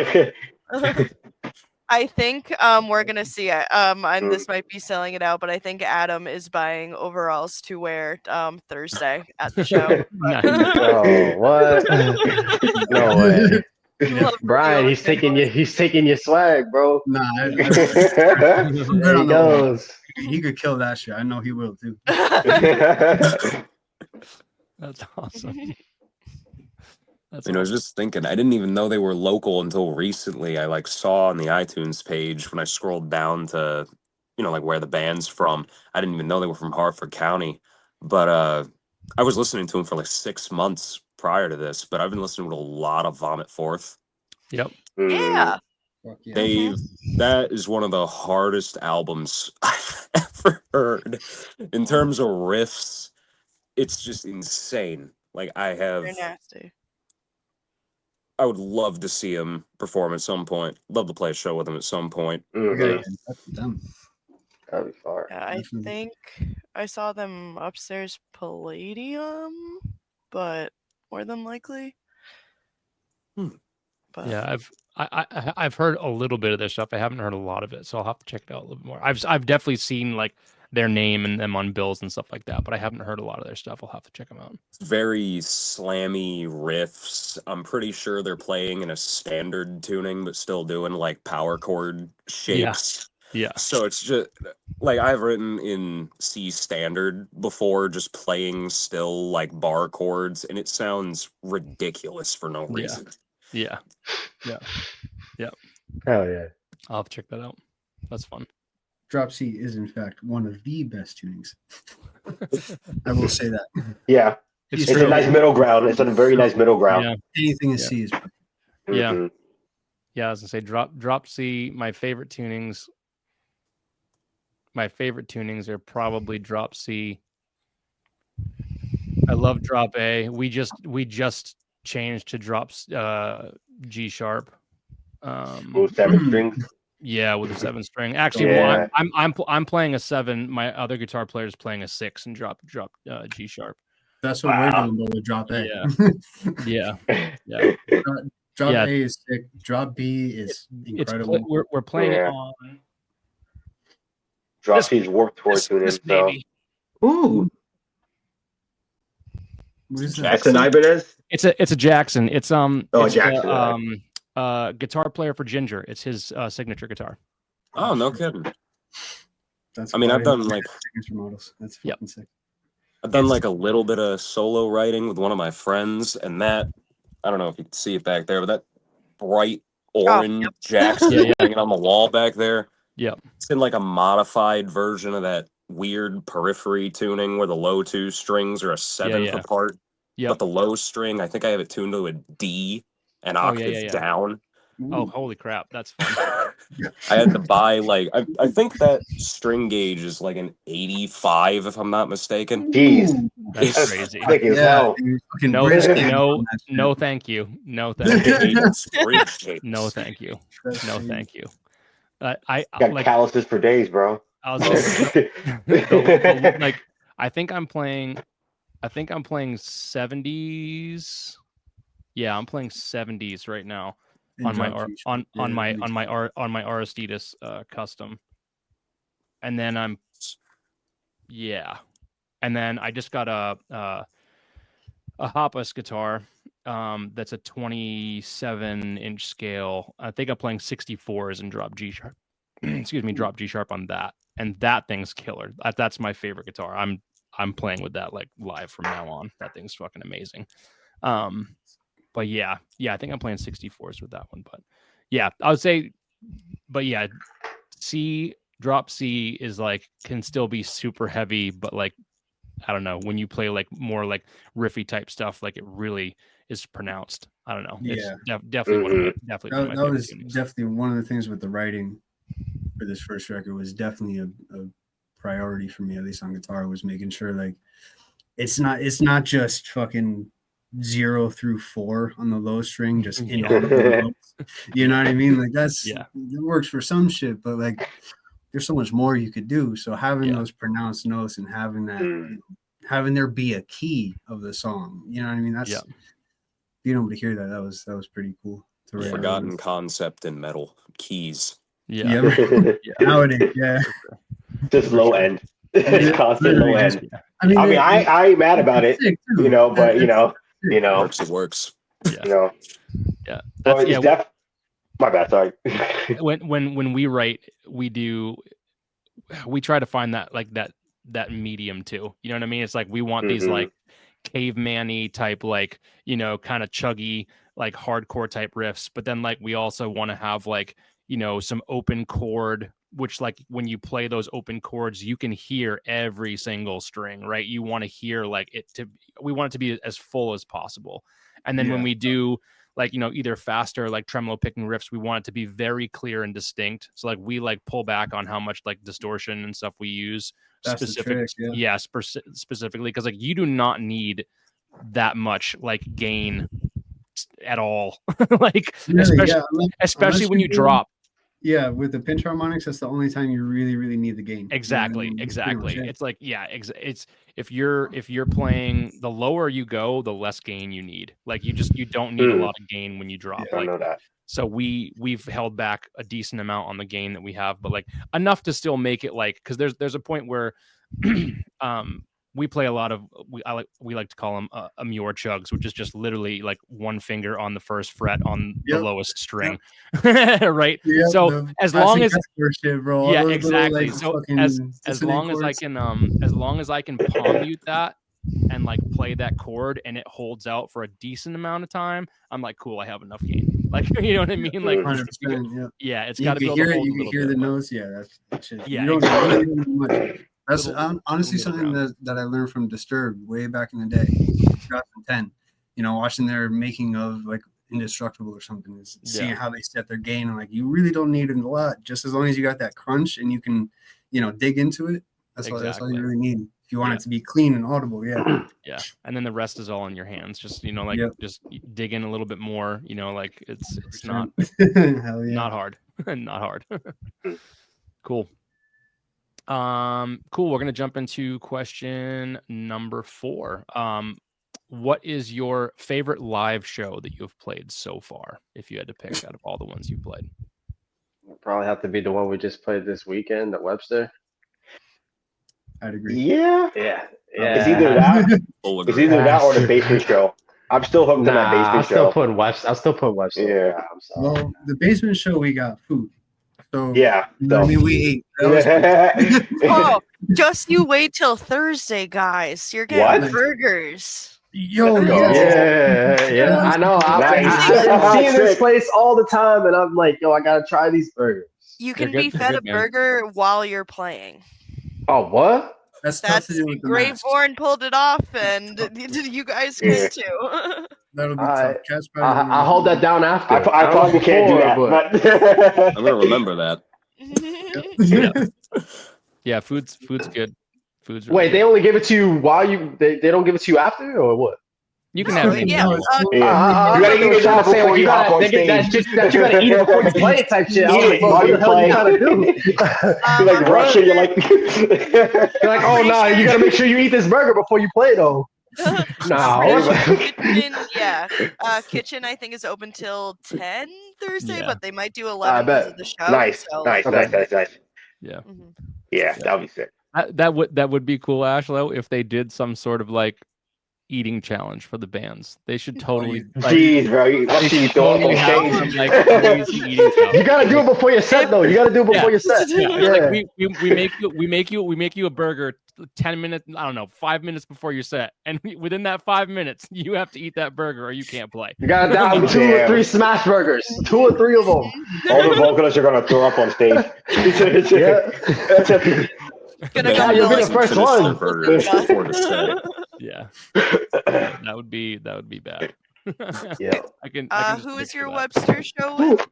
Speaker 2: I think we're gonna see it. And this might be selling it out, but I think Adam is buying overalls to wear Thursday at the show.
Speaker 1: Nice.
Speaker 3: oh, what? No way.
Speaker 2: Love
Speaker 3: Brian,
Speaker 2: Review
Speaker 3: he's taking your swag, bro.
Speaker 5: Nah,
Speaker 3: There
Speaker 5: I'm
Speaker 3: he
Speaker 5: good on the
Speaker 3: goes.
Speaker 5: he could kill that shit. I know he will too.
Speaker 1: That's awesome. That's
Speaker 6: I was just thinking, I didn't even know they were local until recently. I like saw on the iTunes page when I scrolled down to, like where the band's from. I didn't even know they were from Hartford County. But I was listening to them for like 6 months prior to this, but I've been listening to a lot of Vomit Forth.
Speaker 1: Yep.
Speaker 2: Yeah.
Speaker 5: Fuck yeah.
Speaker 6: That is one of the hardest albums I've ever heard. In terms of riffs, it's just insane. Like
Speaker 2: They're nasty.
Speaker 6: I would love to see him perform at some point. Love to play a show with him at some point.
Speaker 5: Yeah, that's them.
Speaker 3: That'd be far.
Speaker 2: Yeah, I
Speaker 5: Definitely.
Speaker 2: think I saw them upstairs Palladium, but more than likely. But
Speaker 1: Yeah, I've heard a little bit of their stuff. I haven't heard a lot of it, so I'll have to check it out a little bit more. I've definitely seen like their name and them on bills and stuff like that, but I haven't heard a lot of their stuff. I'll have to check them out.
Speaker 6: Very slammy riffs. I'm pretty sure they're playing in a standard tuning, but still doing like power chord shapes.
Speaker 1: Yeah.
Speaker 6: So it's just like I've written in C standard before, just playing still like bar chords, and it sounds ridiculous for no reason.
Speaker 1: Yeah.
Speaker 3: Hell yeah.
Speaker 1: I'll have to check that out. That's fun.
Speaker 5: Drop C is in fact one of the best tunings. I will say that.
Speaker 4: Yeah,
Speaker 1: It's
Speaker 4: it's
Speaker 1: true.
Speaker 4: a nice middle ground. It's a very nice middle ground.
Speaker 1: Yeah.
Speaker 5: Anything in
Speaker 1: Yeah.
Speaker 5: C is perfect.
Speaker 1: Yeah.
Speaker 4: Mhm.
Speaker 1: Yeah, I was gonna say drop C. My favorite tunings are probably drop C. I love drop A. We just changed to drop G sharp.
Speaker 4: With 7 strings.
Speaker 1: Yeah, with a 7 string. Actually,
Speaker 4: Yeah.
Speaker 1: well, I'm playing a 7. My other guitar player is playing a 6 and drop G sharp.
Speaker 5: That's what we're doing, but with drop A.
Speaker 1: Yeah. Yeah.
Speaker 5: Drop
Speaker 1: Yeah.
Speaker 5: A is sick. Drop B is incredible.
Speaker 1: We're playing it
Speaker 4: Yeah.
Speaker 1: on
Speaker 4: Drop
Speaker 1: This-
Speaker 4: C's Warped Tour tuning.
Speaker 1: this
Speaker 4: So.
Speaker 1: baby.
Speaker 4: Ooh,
Speaker 5: What is that?
Speaker 4: that's an Ibanez.
Speaker 1: It's a Jackson. It's
Speaker 4: Oh,
Speaker 1: it's
Speaker 4: Jackson,
Speaker 1: guitar player for Ginger. It's his signature guitar.
Speaker 6: Oh, no kidding.
Speaker 5: That's
Speaker 6: I mean, I've
Speaker 5: why
Speaker 6: done like
Speaker 5: signature models. That's
Speaker 1: Yep.
Speaker 5: fucking sick.
Speaker 6: I've done like a little bit of solo writing with one of my friends, and that I don't know if you can see it back there, but that bright orange Jackson
Speaker 1: Yeah.
Speaker 6: hanging on the wall back there.
Speaker 1: Yep.
Speaker 6: It's in like a modified version of that weird periphery tuning where the low 2 strings are a 7th
Speaker 1: yeah.
Speaker 6: apart.
Speaker 1: Yep.
Speaker 6: But the low string, I think I have it tuned to a D, an
Speaker 1: Oh, yeah,
Speaker 6: octave
Speaker 1: yeah.
Speaker 6: down.
Speaker 1: Oh, holy crap! That's fun.
Speaker 6: I had to buy like I think that string gauge is like an 85 if I'm not mistaken.
Speaker 4: Jeez,
Speaker 1: That's crazy.
Speaker 4: thick as
Speaker 5: Yeah,
Speaker 4: hell.
Speaker 5: dude, fucking
Speaker 1: No,
Speaker 5: bridge
Speaker 4: no,
Speaker 5: came
Speaker 1: no,
Speaker 5: on that shit.
Speaker 1: no, thank you. No, thank you.
Speaker 6: It's bridge shapes.
Speaker 1: No, thank you.
Speaker 5: That's
Speaker 1: No,
Speaker 5: crazy.
Speaker 1: thank you. I
Speaker 4: Got
Speaker 1: like.
Speaker 4: calluses for days, bro.
Speaker 1: I was saying, like. I think I'm playing 70s. Yeah, I'm playing 70s right now
Speaker 5: And
Speaker 1: on my
Speaker 5: drop
Speaker 1: R-
Speaker 5: C
Speaker 1: on
Speaker 5: sharp. Yeah,
Speaker 1: my
Speaker 5: me
Speaker 1: on
Speaker 5: too.
Speaker 1: my R on my Aristides custom, and then and then I just got a Hoppus guitar that's a 27-inch scale. I think I'm playing 64s and drop G sharp. Excuse me, drop G sharp on that, and that thing's killer. That's my favorite guitar. I'm playing with that like live from now on. That thing's fucking amazing. But yeah, I think I'm playing 64s with that one. But yeah, I would say, but yeah, drop C is like can still be super heavy, but like I don't know, when you play like more like riffy type stuff, like it really is pronounced. I don't know. It's definitely one of my, definitely one of my
Speaker 5: That
Speaker 1: favorite
Speaker 5: was
Speaker 1: tunings.
Speaker 5: definitely one of the things with the writing for this first record was definitely a priority for me, at least on guitar, was making sure like it's not just fucking 0 through 4 on the low string, just inaudible notes. You know what I mean? Like it works for some shit, but like there's so much more you could do. So having those pronounced notes and having that, having there be a key of the song, you know what I mean? That's being able to hear that was pretty cool.
Speaker 6: Forgotten concept in metal, keys.
Speaker 5: Nowadays,
Speaker 4: just low end, constant low end. I mean, I ain't mad about it,
Speaker 5: too.
Speaker 4: You know, but you know,
Speaker 6: It works.
Speaker 4: You know,
Speaker 1: That's,
Speaker 4: my bad. Sorry.
Speaker 1: when we write, we try to find that like that medium too. You know what I mean? It's like we want these like caveman-y type, like, you know, kind of chuggy, like hardcore type riffs, but then like we also want to have like, you know, some open chord, which like when you play those open chords, you can hear every single string, right? You want to hear like we want it to be as full as possible. And then when we do like, you know, either faster, like tremolo picking riffs, we want it to be very clear and distinct. So like we like pull back on how much like distortion and stuff we use. Specifically, because like you do not need that much like gain at all. Like especially when you drop.
Speaker 5: Yeah, with the pinch harmonics, that's the only time you really, really need the gain.
Speaker 1: Exactly. It's like it's if you're playing, the lower you go, the less gain you need. Like you don't need a lot of gain when you drop.
Speaker 4: I know that.
Speaker 1: So we've held back a decent amount on the gain that we have, but like enough to still make it like, because there's a point where we play a lot of we like to call them Amur chugs, which is just literally like one finger on the first fret on the lowest string, right? So as long as exactly. Like, so as long as I can palm mute that and like play that chord and it holds out for a decent amount of time, I'm like, cool, I have enough gain. Like, you know what I mean? Like,
Speaker 5: 100%,
Speaker 1: it's got to be able to hold.
Speaker 5: You can hear the notes. Yeah, that's shit.
Speaker 1: Yeah,
Speaker 5: you don't need much. That's honestly something that I learned from Disturbed way back in the day, 2010. You know, watching their making of like Indestructible or something, is seeing how they set their gain. And like, you really don't need it a lot, just as long as you got that crunch and you can, you know, dig into it. That's all you really need. If you want it to be clean and audible,
Speaker 1: yeah. And then the rest is all in your hands. Just, you know, like just dig in a little bit more. You know, like it's not not hard, not hard. Cool. Cool. We're gonna jump into question number 4. What is your favorite live show that you've played so far, if you had to pick out of all the ones you've played?
Speaker 3: It'll probably have to be the one we just played this weekend at Webster.
Speaker 5: I'd agree.
Speaker 3: Yeah.
Speaker 4: It's either that or the basement show. I'm still hooked on that basement show.
Speaker 3: I'll still put Webster.
Speaker 4: Yeah.
Speaker 3: I'm sorry.
Speaker 5: Well, the basement show, we got food. So
Speaker 4: yeah.
Speaker 5: I mean, we ate.
Speaker 2: Oh, just you wait till Thursday, guys. You're getting burgers.
Speaker 5: Yo,
Speaker 3: yeah. I know. I've been seeing this place all the time, and I'm like, yo, I gotta try these burgers.
Speaker 2: You can be fed a burger while you're playing.
Speaker 3: Oh, what?
Speaker 5: That's tough to do with the mask.
Speaker 2: Graveborn pulled it off, and you guys could too.
Speaker 5: That'll be tough.
Speaker 3: I'll hold that down after.
Speaker 4: I probably can't do that,
Speaker 6: but I'm gonna remember that.
Speaker 1: Yeah, food's good. Food's really
Speaker 3: Wait,
Speaker 1: good.
Speaker 3: they only give it to you while they don't give it to you after, or what?
Speaker 1: You can have it.
Speaker 2: Yeah.
Speaker 4: You gotta eat it before you hop on stage.
Speaker 3: That you gotta eat it before you play it type shit.
Speaker 4: Eat it while you're playing. You're like rushing. You're like,
Speaker 3: oh no, you gotta make sure you eat this burger before you play though.
Speaker 2: Kitchen I think is open till 10 Thursday, but they might do 11
Speaker 3: I bet.
Speaker 2: of the show.
Speaker 4: Nice.
Speaker 1: Yeah.
Speaker 4: Yeah, that would be sick.
Speaker 1: That would be cool, Ashlow, if they did some sort of like eating challenge for the bands. They should totally.
Speaker 4: Jeez, bro, what you
Speaker 1: totally have some, like, crazy eating stuff.
Speaker 3: You gotta do it before your set, though. You gotta do it before your set.
Speaker 1: Yeah. Like we make you a burger 10 minutes. I don't know, 5 minutes before your set, and within that 5 minutes, you have to eat that burger, or you can't play.
Speaker 3: You gotta down 2 or 3 smash burgers, 2 or 3 of them.
Speaker 4: All the vocalists are gonna throw up on stage.
Speaker 2: Gonna
Speaker 6: Ben,
Speaker 2: come
Speaker 3: you'll
Speaker 2: to
Speaker 3: be
Speaker 2: like
Speaker 3: the first
Speaker 6: finish
Speaker 3: one.
Speaker 6: their burgers before the set.
Speaker 1: Yeah, that would be bad.
Speaker 3: Yeah.
Speaker 1: I can just
Speaker 2: Who is
Speaker 1: picture
Speaker 2: your
Speaker 1: that.
Speaker 2: Webster show with?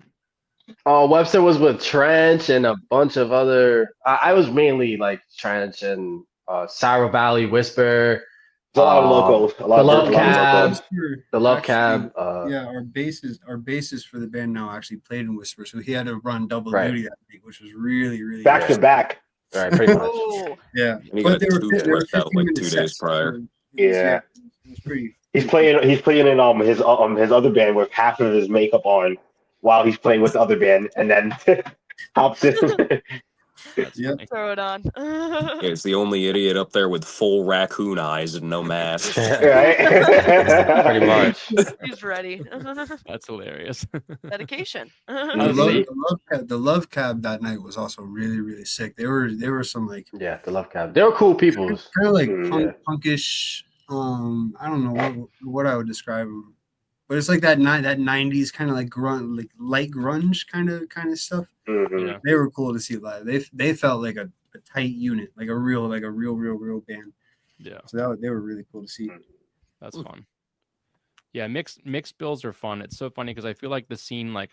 Speaker 3: Webster was with Trench and a bunch of other. I was mainly like Trench and Syra Valley Whisper.
Speaker 4: There's a lot of locals. A lot
Speaker 3: The
Speaker 4: of
Speaker 3: Love
Speaker 4: a lot of
Speaker 3: Cab.
Speaker 4: locals.
Speaker 3: The Love
Speaker 5: Actually,
Speaker 3: Cab.
Speaker 5: Yeah, our bassist for the band now actually played in Whisper, so he had to run double
Speaker 3: Right.
Speaker 5: duty that week, which was really
Speaker 4: Back to back.
Speaker 3: Right, pretty much.
Speaker 2: Oh,
Speaker 5: yeah.
Speaker 6: And he
Speaker 5: But
Speaker 6: got
Speaker 5: they were
Speaker 6: tooth
Speaker 5: they were
Speaker 6: ripped out
Speaker 5: 15
Speaker 6: like
Speaker 5: minute
Speaker 6: 2 days
Speaker 5: sets,
Speaker 6: prior.
Speaker 5: so it was,
Speaker 4: Yeah.
Speaker 5: it was pretty.
Speaker 4: He's playing in his other band with half of his makeup on while he's playing with the other band, and then hops in.
Speaker 1: That's
Speaker 5: Yep.
Speaker 1: funny.
Speaker 2: throw it on.
Speaker 6: Yeah, it's the only idiot up there with full raccoon eyes and no mask.
Speaker 4: Right?
Speaker 3: Pretty much.
Speaker 2: He's ready.
Speaker 1: That's hilarious.
Speaker 2: Dedication.
Speaker 5: The love cab that night was also really sick. They were some like
Speaker 3: Yeah, the Love Cab. They were cool people.
Speaker 5: kind of like
Speaker 4: Yeah.
Speaker 5: punkish. I don't know what I would describe them, but it's like that 90s kind of like grunt, like light grunge kind of stuff.
Speaker 4: Mhm.
Speaker 1: Yeah.
Speaker 5: They were cool to see live. They felt like a tight unit, like a real band.
Speaker 1: Yeah,
Speaker 5: So they were really cool to see.
Speaker 1: that's fun. Yeah, mixed bills are fun. It's so funny because I feel like the scene like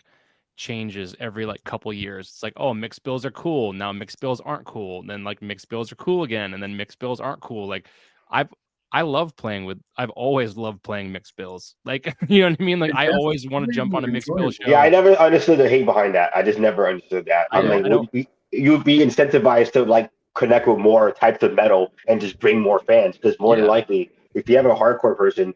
Speaker 1: changes every like couple years. It's like, oh, mixed bills are cool. Now mixed bills aren't cool. Then like mixed bills are cool again, and then mixed bills aren't cool. Like I've always loved playing mixed bills. Like, you know what I mean? Like I always want to jump on a mixed bill show.
Speaker 4: Yeah, I never understood the hate behind that. I just never understood that.
Speaker 1: I
Speaker 4: I'm
Speaker 1: don't-
Speaker 4: like,
Speaker 1: I don't-
Speaker 4: you would be incentivized to like connect with more types of metal and just bring more fans, because more than
Speaker 1: Yeah.
Speaker 4: likely, if you have a hardcore person,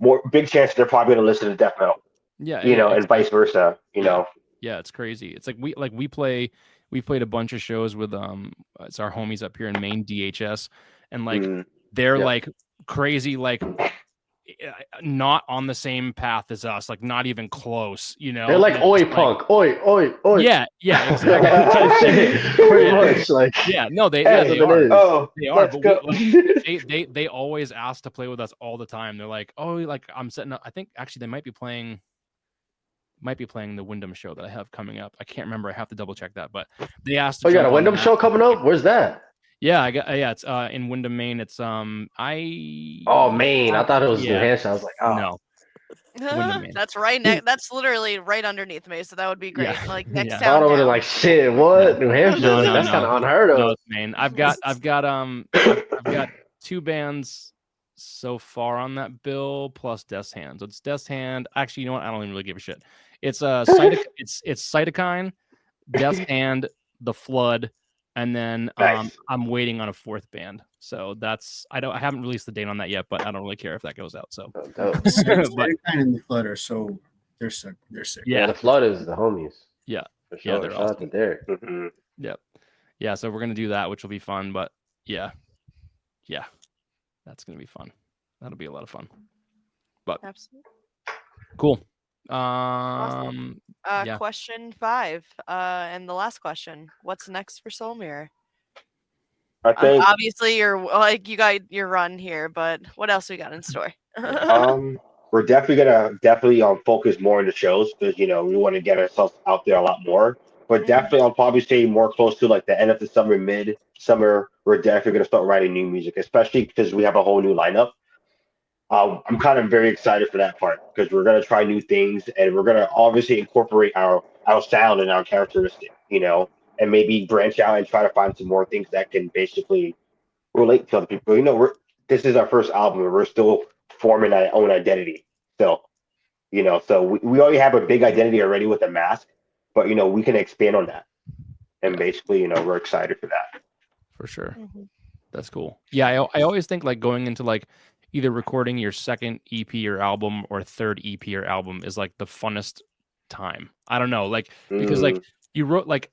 Speaker 4: more big chance they're probably going to listen to death metal.
Speaker 1: Yeah,
Speaker 4: You know,
Speaker 1: it's-
Speaker 4: and vice versa. You
Speaker 1: Yeah.
Speaker 4: know.
Speaker 1: Yeah, it's crazy. It's like we played a bunch of shows with it's our homies up here in Maine, DHS, and like
Speaker 4: Mhm.
Speaker 1: they're
Speaker 3: Yeah.
Speaker 1: like crazy, like not on the same path as us, like not even close, you know.
Speaker 3: They're like
Speaker 1: And
Speaker 3: oi
Speaker 1: it's
Speaker 3: punk, oi.
Speaker 1: Yeah, exactly.
Speaker 3: Pretty much like.
Speaker 1: Yeah, no, they
Speaker 3: That's
Speaker 1: they
Speaker 3: what
Speaker 1: are.
Speaker 3: it is.
Speaker 4: Oh,
Speaker 1: They are,
Speaker 4: let's
Speaker 1: but
Speaker 4: go.
Speaker 1: they always ask to play with us all the time. They're like, oh, like I'm setting up. I think actually they might be playing the Wyndham show that I have coming up. I can't remember. I have to double check that. But they asked.
Speaker 3: Oh, you got a
Speaker 1: jump on
Speaker 3: Wyndham
Speaker 1: that.
Speaker 3: show coming up? Where's that?
Speaker 1: Yeah, it's in Wyndham, Maine. It's
Speaker 3: Oh, Maine. I thought it was New
Speaker 1: Yeah.
Speaker 3: Hampshire. I was like, oh.
Speaker 1: no. Wyndham, Maine.
Speaker 2: That's right. That's literally right underneath me. So that would be great.
Speaker 1: Yeah.
Speaker 2: Like next
Speaker 1: Yeah.
Speaker 3: I
Speaker 2: town
Speaker 3: thought I would have
Speaker 2: down.
Speaker 3: like shit. What New Hampshire?
Speaker 1: No,
Speaker 3: That's
Speaker 1: no.
Speaker 3: kind of unheard of.
Speaker 1: No, it's Maine. I've got I've got 2 bands so far on that bill plus Death's Hand. So it's Death's Hand. Actually, you know what? I don't even really give a shit. It's it's Cytokine, Death's Hand, The Flood, and then
Speaker 4: Nice.
Speaker 1: I'm waiting on a 4th band. So that's I haven't released the date on that yet, but I don't really care if that goes out. So
Speaker 3: Oh, dope.
Speaker 1: But-
Speaker 5: Cytokine and the Flood are so they're sick. They're sick.
Speaker 3: Yeah, the Flood is the homies.
Speaker 1: Yeah.
Speaker 3: For
Speaker 1: Yeah,
Speaker 3: sure.
Speaker 1: they're
Speaker 3: Shout out to
Speaker 1: awesome.
Speaker 3: Derek.
Speaker 4: Mhm.
Speaker 1: yeah, so we're gonna do that, which will be fun. But yeah, that's gonna be fun. That'll be a lot of fun.
Speaker 2: Absolutely.
Speaker 1: Cool. Yeah.
Speaker 2: Question 5. And the last question. What's next for Soul Mirror?
Speaker 4: I think
Speaker 2: Obviously, you're like you got your run here, but what else we got in store?
Speaker 4: we're definitely focus more on the shows, because we want to get ourselves out there a lot more. But definitely, I'll probably say more close to like the end of the summer, mid-summer. We're definitely going to start writing new music, especially because we have a whole new lineup. I'm kind of very excited for that part, because we're going to try new things, and we're going to obviously incorporate our sound and our characteristic, and maybe branch out and try to find some more things that can basically relate to other people. This is our first album, and we're still forming our own identity still, so we already have a big identity already with the mask, but we can expand on that, and basically we're excited for that.
Speaker 1: For sure.
Speaker 2: Mhm.
Speaker 1: That's cool. Yeah, I always think like going into like either recording your second EP or album or third EP or album is like the funnest time. I don't know, like because like you wrote like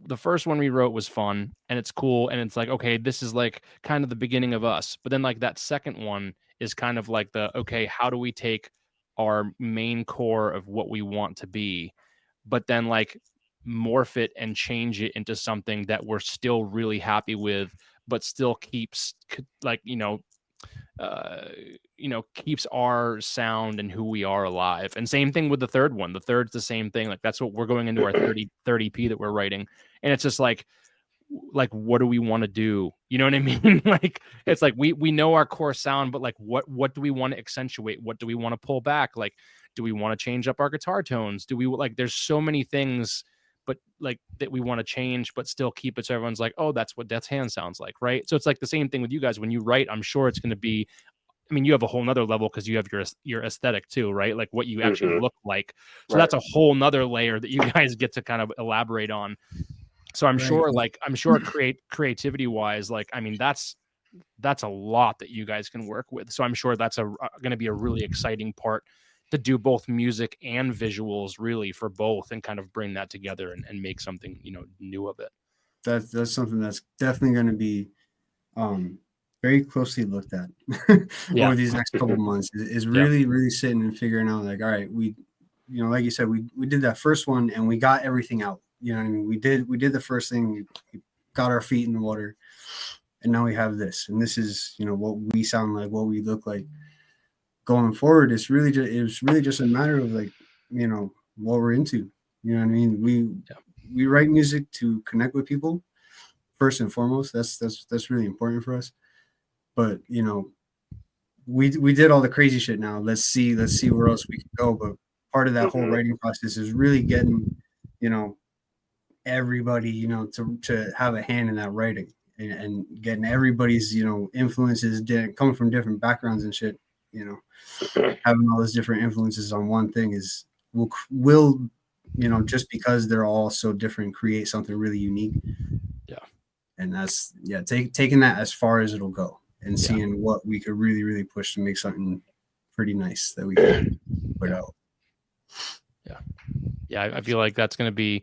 Speaker 1: the first one we wrote was fun and it's cool and it's like, okay, this is like kind of the beginning of us. But then like that second one is kind of like okay, how do we take our main core of what we want to be, but then like morph it and change it into something that we're still really happy with, but still keeps like, keeps our sound and who we are alive. And same thing with the third one. The third's the same thing. Like that's what we're going into our 30 EP that we're writing. And it's just like, like, what do we want to do? You know what I mean? Like, it's like we know our core sound, but like, what do we want to accentuate? What do we want to pull back? Like, do we want to change up our guitar tones? Do we like? There's so many things, but like that we want to change, but still keep it so everyone's like, oh, that's what Death's Hand sounds like, right? So it's like the same thing with you guys when you write. I'm sure it's going to be. I mean, you have a whole nother level because you have your aesthetic too, right? Like what you actually look like. So that's a whole nother layer that you guys get to kind of elaborate on. So I'm sure, like, creativity wise, like, I mean, that's a lot that you guys can work with. So I'm sure that's going to be a really exciting part to do both music and visuals really for both and kind of bring that together and make something, new of it.
Speaker 5: That's something that's definitely going to be very closely looked at over these next couple of months is really sitting and figuring out like, all right, we, like you said, we did that first one and we got everything out. You know what I mean? We did the first thing, we got our feet in the water, and now we have this. And this is, what we sound like, what we look like going forward. It's really just a matter of like, what we're into. You know what I mean? We write music to connect with people first and foremost. That's really important for us. But we did all the crazy shit now. Let's see where else we can go. But part of that whole writing process is really getting, everybody, to have a hand in that writing and getting everybody's, influences coming from different backgrounds and shit, having all those different influences on one thing will just because they're all so different, create something really unique.
Speaker 1: Yeah.
Speaker 5: And that's, taking that as far as it'll go and seeing what we could really, really push to make something pretty nice that we can put out.
Speaker 1: Yeah. Yeah. I feel like that's going to be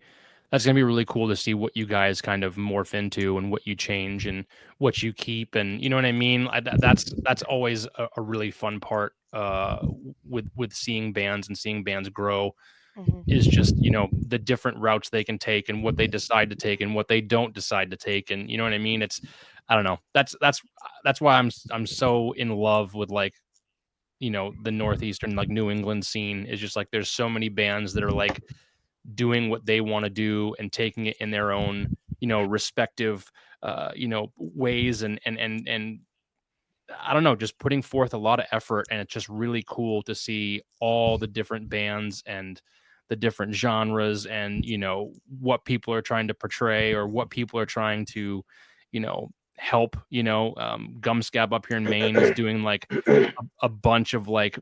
Speaker 1: really cool to see what you guys kind of morph into and what you change and what you keep. And you know what I mean? That's always a really fun part with seeing bands and seeing bands grow is just, the different routes they can take and what they decide to take and what they don't decide to take. And you know what I mean? I don't know. That's why I'm so in love with like, the Northeastern, like New England scene is just like, there's so many bands that are like doing what they want to do and taking it in their own, respective, ways and I don't know, just putting forth a lot of effort. And it's just really cool to see all the different bands and the different genres and, what people are trying to portray or what people are trying to, help. Gumscab up here in Maine is doing like a bunch of like,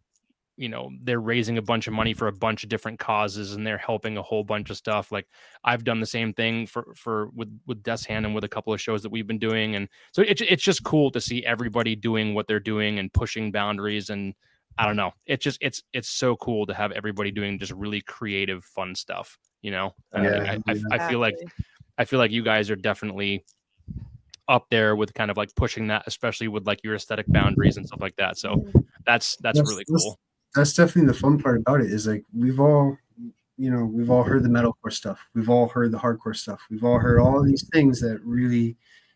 Speaker 1: they're raising a bunch of money for a bunch of different causes and they're helping a whole bunch of stuff. Like I've done the same thing with Death's Hand and with a couple of shows that we've been doing. And so it's just cool to see everybody doing what they're doing and pushing boundaries. And I don't know, it's so cool to have everybody doing just really creative, fun stuff, I feel like you guys are definitely up there with kind of like pushing that, especially with like your aesthetic boundaries and stuff like that. So that's really cool.
Speaker 5: That's definitely the fun part about it is like we've all heard the metalcore stuff, we've all heard the hardcore stuff, we've all heard all these things that really,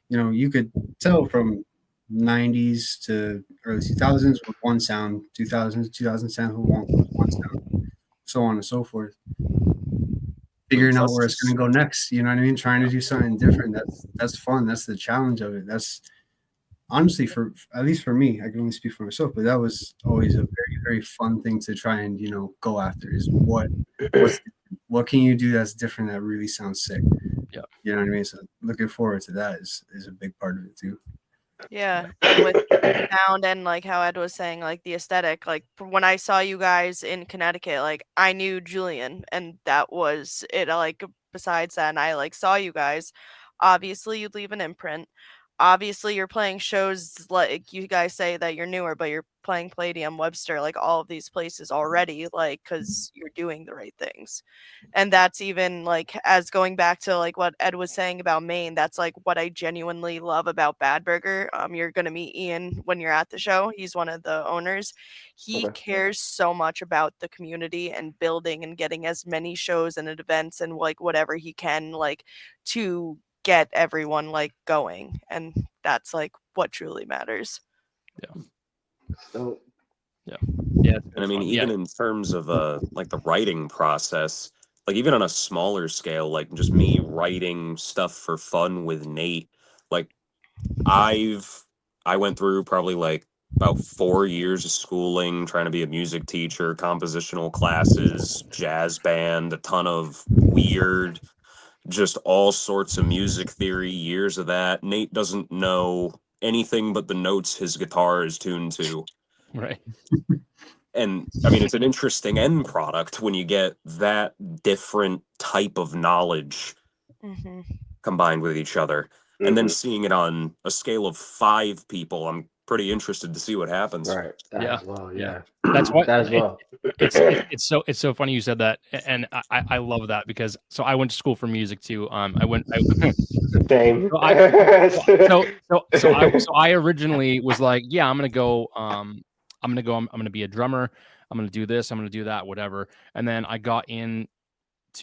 Speaker 5: you could tell from 90s to early 2000s with one sound, 2010 with one sound, so on and so forth. Figuring out where it's going to go next, you know what I mean? Trying to do something different. That's fun. That's the challenge of it. That's honestly, at least for me, I can only speak for myself, but that was always a very, very fun thing to try and, go after is what can you do that's different that really sounds sick?
Speaker 1: Yeah.
Speaker 5: You know what I mean? So looking forward to that is a big part of it too.
Speaker 2: Yeah, and with the sound and like how Ed was saying, like the aesthetic, like when I saw you guys in Connecticut, like I knew Julian and that was it. Like besides that, and I like saw you guys, obviously you'd leave an imprint. Obviously you're playing shows like you guys say that you're newer, but you're playing Palladium, Webster, like all of these places already, like because you're doing the right things. And that's even like as going back to like what Ed was saying about Maine, that's like what I genuinely love about Bad Burger. You're gonna meet Ian when you're at the show. He's one of the owners. He cares so much about the community and building and getting as many shows and events and like whatever he can like to get everyone like going, and that's like what truly matters.
Speaker 4: So
Speaker 1: yeah,
Speaker 6: and I mean, even in terms of like the writing process, like even on a smaller scale, like just me writing stuff for fun with Nate. Like I went through probably like about 4 years of schooling, trying to be a music teacher, compositional classes, jazz band, a ton of weird, just all sorts of music theory, years of that. Nate doesn't know anything but the notes his guitar is tuned to.
Speaker 1: Right.
Speaker 6: And I mean, it's an interesting end product when you get that different type of knowledge combined with each other. And then seeing it on a scale of 5 people, I'm pretty interested to see what happens.
Speaker 3: Right. That
Speaker 1: Yeah.
Speaker 3: as well.
Speaker 1: Yeah.
Speaker 3: Yeah.
Speaker 1: That's why
Speaker 3: That as well.
Speaker 1: it's so funny you said that, and I love that because so I went to school for music too.
Speaker 4: Same.
Speaker 1: So I originally was like, yeah, I'm gonna be a drummer. I'm gonna do this. I'm gonna do that. Whatever. And then I got into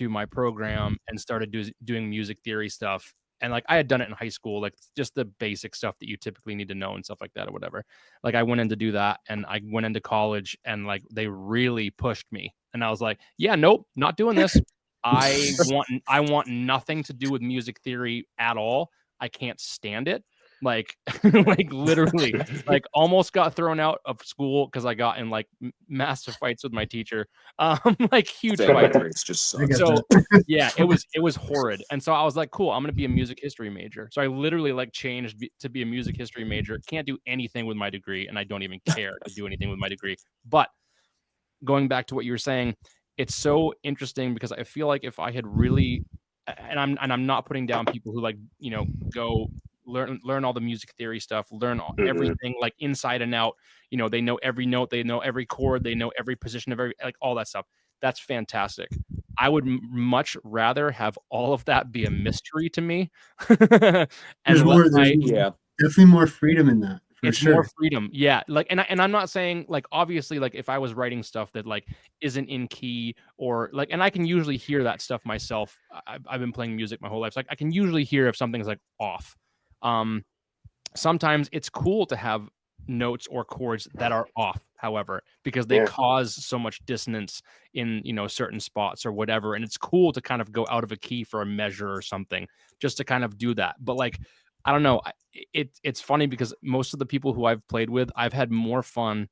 Speaker 1: my program and started doing music theory stuff. And like I had done it in high school, like just the basic stuff that you typically need to know and stuff like that or whatever. Like I went in to do that, and I went into college, and like they really pushed me, and I was like, yeah, nope, not doing this. I want nothing to do with music theory at all. I can't stand it. Like like literally like almost got thrown out of school because I got in like massive fights with my teacher, like huge fights.
Speaker 6: It's just sucks.
Speaker 1: So yeah, it was horrid. And so I was like, cool, I'm gonna be a music history major. So I literally like changed to be a music history major. Can't do anything with my degree, and I don't even care to do anything with my degree. But going back to what you were saying, it's so interesting because I feel like if I had really, and I'm not putting down people who like, you know, go learn all the music theory stuff, learn everything like inside and out. You know, they know every note, they know every chord, they know every position of every, like all that stuff. That's fantastic. I would much rather have all of that be a mystery to me. And
Speaker 5: definitely more freedom in that.
Speaker 1: It's more freedom. Yeah. Like, and I'm not saying like, obviously, like if I was writing stuff that like isn't in key or like, and I can usually hear that stuff myself. I've been playing music my whole life. So like I can usually hear if something's like off. Sometimes it's cool to have notes or chords that are off, however, because they cause so much dissonance in, you know, certain spots or whatever. And it's cool to kind of go out of a key for a measure or something just to kind of do that. But like, I don't know. It's funny because most of the people who I've played with, I've had more fun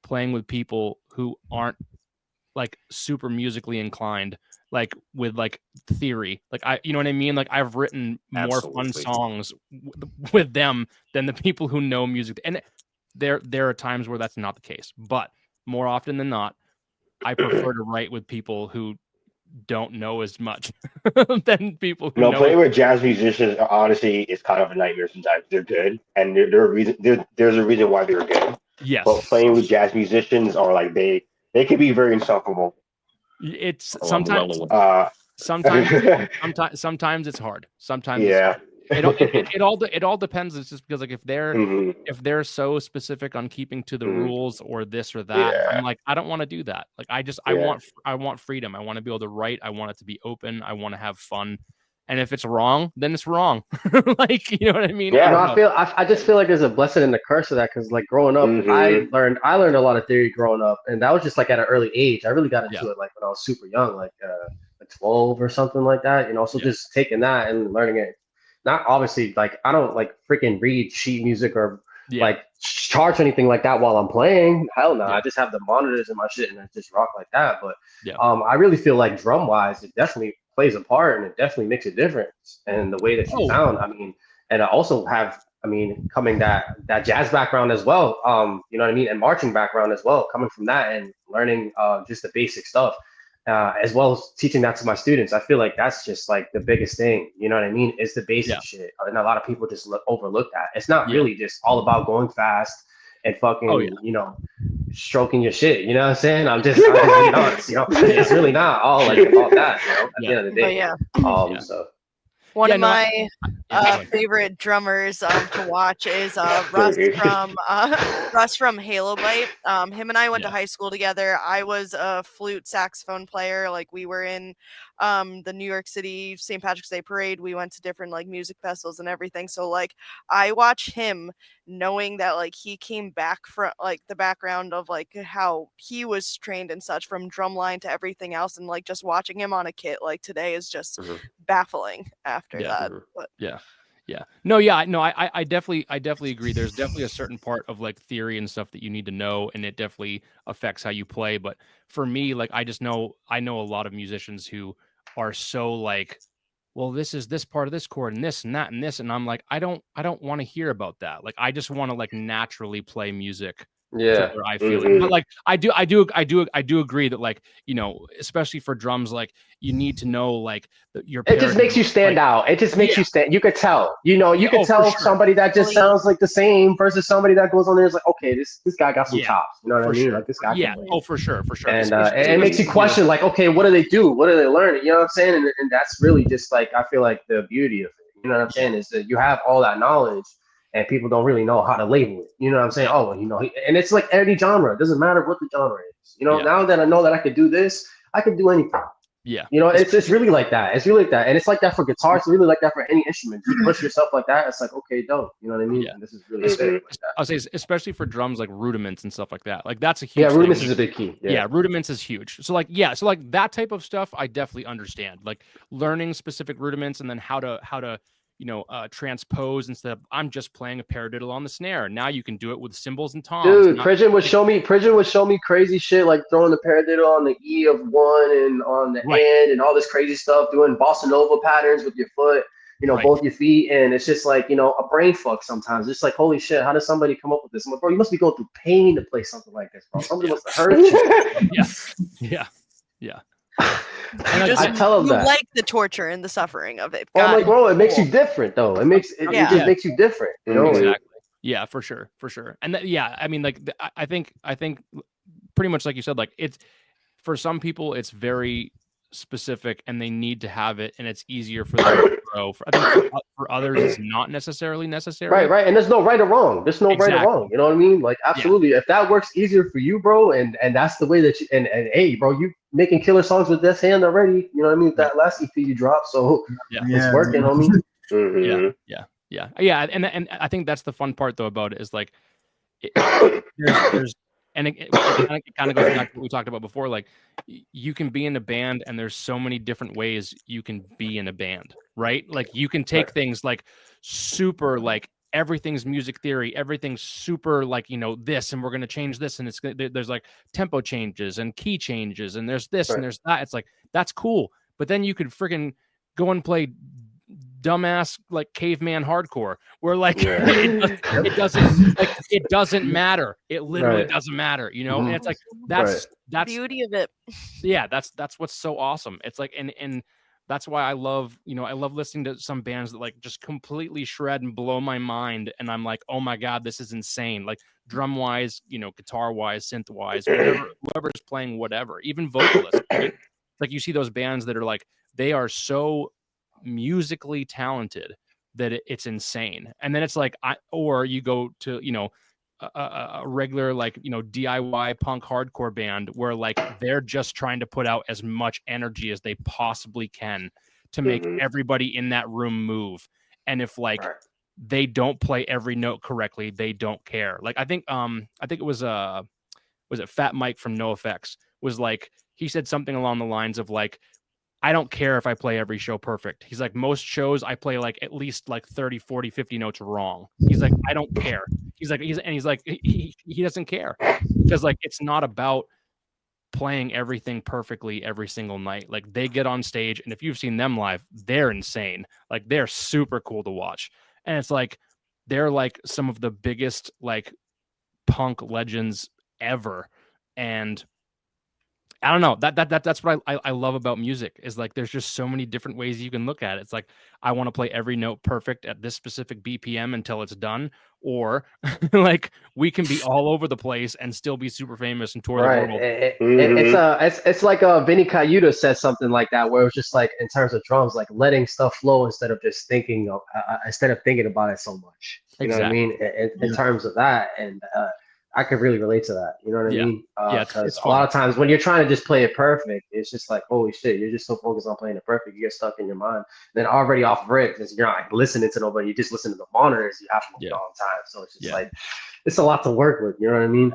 Speaker 1: playing with people who aren't like super musically inclined, like with like theory. Like you know what I mean? Like I've written more fun songs with them than the people who know music. And there are times where that's not the case, but more often than not, I prefer to write with people who don't know as much than people who know.
Speaker 4: Playing with jazz musicians honestly is kind of a nightmare sometimes. They're good, and there's a reason why they're good.
Speaker 1: Yes.
Speaker 4: But playing with jazz musicians are like they can be very insufferable.
Speaker 1: It's sometimes sometimes it's hard. Sometimes it all depends. It's just because like if they're so specific on keeping to the rules or this or that, I'm like, I don't want to do that. Like I want freedom. I want to be able to write. I want it to be open. I want to have fun. And if it's wrong, then it's wrong. Like, you know what I mean?
Speaker 3: Yeah, I just feel like there's a blessing and a curse of that because like growing up, I learned a lot of theory growing up, and that was just like at an early age. I really got into it like when I was super young, like 12 or something like that. You know, so just taking that and learning it. Not obviously like I don't like freaking read sheet music or like charge anything like that while I'm playing. Hell no, I just have the monitors and my shit and I just rock like that. But I really feel like drum wise, it definitely plays a part and it definitely makes a difference. And the way that you sound, I mean, and I also have, I mean, coming that jazz background as well. You know what I mean, and marching background as well, coming from that and learning just the basic stuff. As well as teaching that to my students. I feel like that's just like the biggest thing, you know what I mean? It's the basic shit. And a lot of people just overlook that. It's not really just all about going fast and fucking, you know, stroking your shit. You know what I'm saying? I'm just being honest, you know, it's really not all like about that, you know, at the end of the day. So.
Speaker 2: One of my favorite drummers to watch is Russ from Halo Bite. Him and I went to high school together. I was a flute saxophone player. Like we were in the New York City St. Patrick's Day parade. We went to different like music festivals and everything. So like I watch him knowing that like he came back from like the background of like how he was trained and such, from drumline to everything else, and like just watching him on a kit like today is just baffling after that. But
Speaker 1: No, I definitely agree. There's definitely a certain part of like theory and stuff that you need to know, and it definitely affects how you play. But for me, like I know a lot of musicians who are so like, well, this is this part of this chord and this and that and this, and I'm like, I don't want to hear about that. Like I just want to like naturally play music.
Speaker 3: Yeah,
Speaker 1: I feel it. But like I do agree that like, you know, especially for drums, like you need to know like your.
Speaker 3: It just makes you stand out. It just makes you stand. You could tell. You know, you could tell somebody that just sounds like the same versus somebody that goes on there is like, okay, this guy got some chops. You know what I mean? Like this guy.
Speaker 1: Yeah. For sure.
Speaker 3: And it makes you question like, okay, what do they do? What do they learn? You know what I'm saying? And that's really just like I feel like the beauty of it. You know what I'm saying? Is that you have all that knowledge. And people don't really know how to label it. You know what I'm saying? Oh, you know, and it's like any genre. It doesn't matter what the genre is. You know, now that I know that I could do this, I could do anything.
Speaker 1: Yeah.
Speaker 3: You know, it's really like that. It's really like that. And it's like that for guitar. It's really like that for any instrument. You push yourself like that. It's like, okay, dope. You know what I mean?
Speaker 1: Yeah.
Speaker 3: And this is really sick like that.
Speaker 1: I'll say, especially for drums, like rudiments and stuff like that. Like that's a huge
Speaker 3: thing. Rudiments
Speaker 1: is
Speaker 3: a big key.
Speaker 1: Yeah, rudiments is huge. So like, so like that type of stuff, I definitely understand. Like learning specific rudiments and then how to you know, transpose instead of I'm just playing a paradiddle on the snare. Now you can do it with cymbals and toms.
Speaker 3: Dude, Pridgeon would show me crazy shit like throwing the paradiddle on the E of one and on the end and all this crazy stuff, doing bossa nova patterns with your foot, you know, both your feet. And it's just like, you know, a brain fuck sometimes. It's like, holy shit, how does somebody come up with this? I'm like, bro, you must be going through pain to play something like this, bro. Somebody must have hurt you.
Speaker 1: Yeah.
Speaker 2: And I tell them that like the torture and the suffering of it.
Speaker 3: I'm like, bro, it makes you different, though. It just makes you different. You know,
Speaker 1: exactly. Yeah, for sure. And I mean, like, I think pretty much like you said, like it's for some people it's very specific and they need to have it, and it's easier for them to grow. I think for others, it's not necessarily necessary.
Speaker 3: Right. And there's no right or wrong. There's no right or wrong. You know what I mean? Like, absolutely. If that works easier for you, bro, and that's the way that you and hey, bro, you making killer songs with Death's Hand already. You know what I mean? That last EP you dropped, so it's working, homie.
Speaker 1: Yeah. And I think that's the fun part though about it is like there's and it kind of goes back to what we talked about before. Like you can be in a band and there's so many different ways you can be in a band, right? Like you can take things like super, like everything's music theory, everything's super like, you know, this, and we're going to change this. And there's like tempo changes and key changes and there's this and there's that. It's like, that's cool. But then you could freaking go and play dumbass like caveman hardcore where like it doesn't matter. It literally doesn't matter, you know. And it's like that's
Speaker 2: the beauty of it.
Speaker 1: Yeah, that's what's so awesome. It's like and that's why I love listening to some bands that like just completely shred and blow my mind, and I'm like, oh my god, this is insane. Like drum wise, you know, guitar wise, synth wise, whoever's playing whatever, even vocalists, right? Like you see those bands that are like, they are so musically talented that it's insane. And then it's like or you go to, you know, a regular like, you know, DIY punk hardcore band where like they're just trying to put out as much energy as they possibly can to make everybody in that room move. And if like they don't play every note correctly, they don't care. Like I think it was it Fat Mike from NoFX was like, he said something along the lines of like, I don't care if I play every show perfect. He's like, most shows I play like at least like 30, 40, 50 notes wrong. He's like, I don't care. He's like, he doesn't care because like, it's not about playing everything perfectly every single night. Like they get on stage and if you've seen them live, they're insane. Like they're super cool to watch. And it's like, they're like some of the biggest like punk legends ever. And I don't know, that's what I love about music is like there's just so many different ways you can look at it. It's like I want to play every note perfect at this specific BPM until it's done, or like we can be all over the place and still be super famous and tour the
Speaker 3: world. It's like Vinny Cayuta says something like that, where it was just like in terms of drums, like letting stuff flow instead of just thinking about it so much. You know what I mean? In terms of that, and I could really relate to that. You know what I
Speaker 1: Yeah.
Speaker 3: mean?
Speaker 1: Yeah, it's
Speaker 3: Because a
Speaker 1: fun.
Speaker 3: lot of times when you're trying to just play it perfect, it's just like, holy shit, you're just so focused on playing it perfect, you get stuck in your mind. Then already off rip, because you're not like listening to nobody, you just listen to the monitors. You have to move
Speaker 1: Yeah.
Speaker 3: it all the time, so it's just
Speaker 1: Yeah.
Speaker 3: like it's a lot to work with. You know what I mean?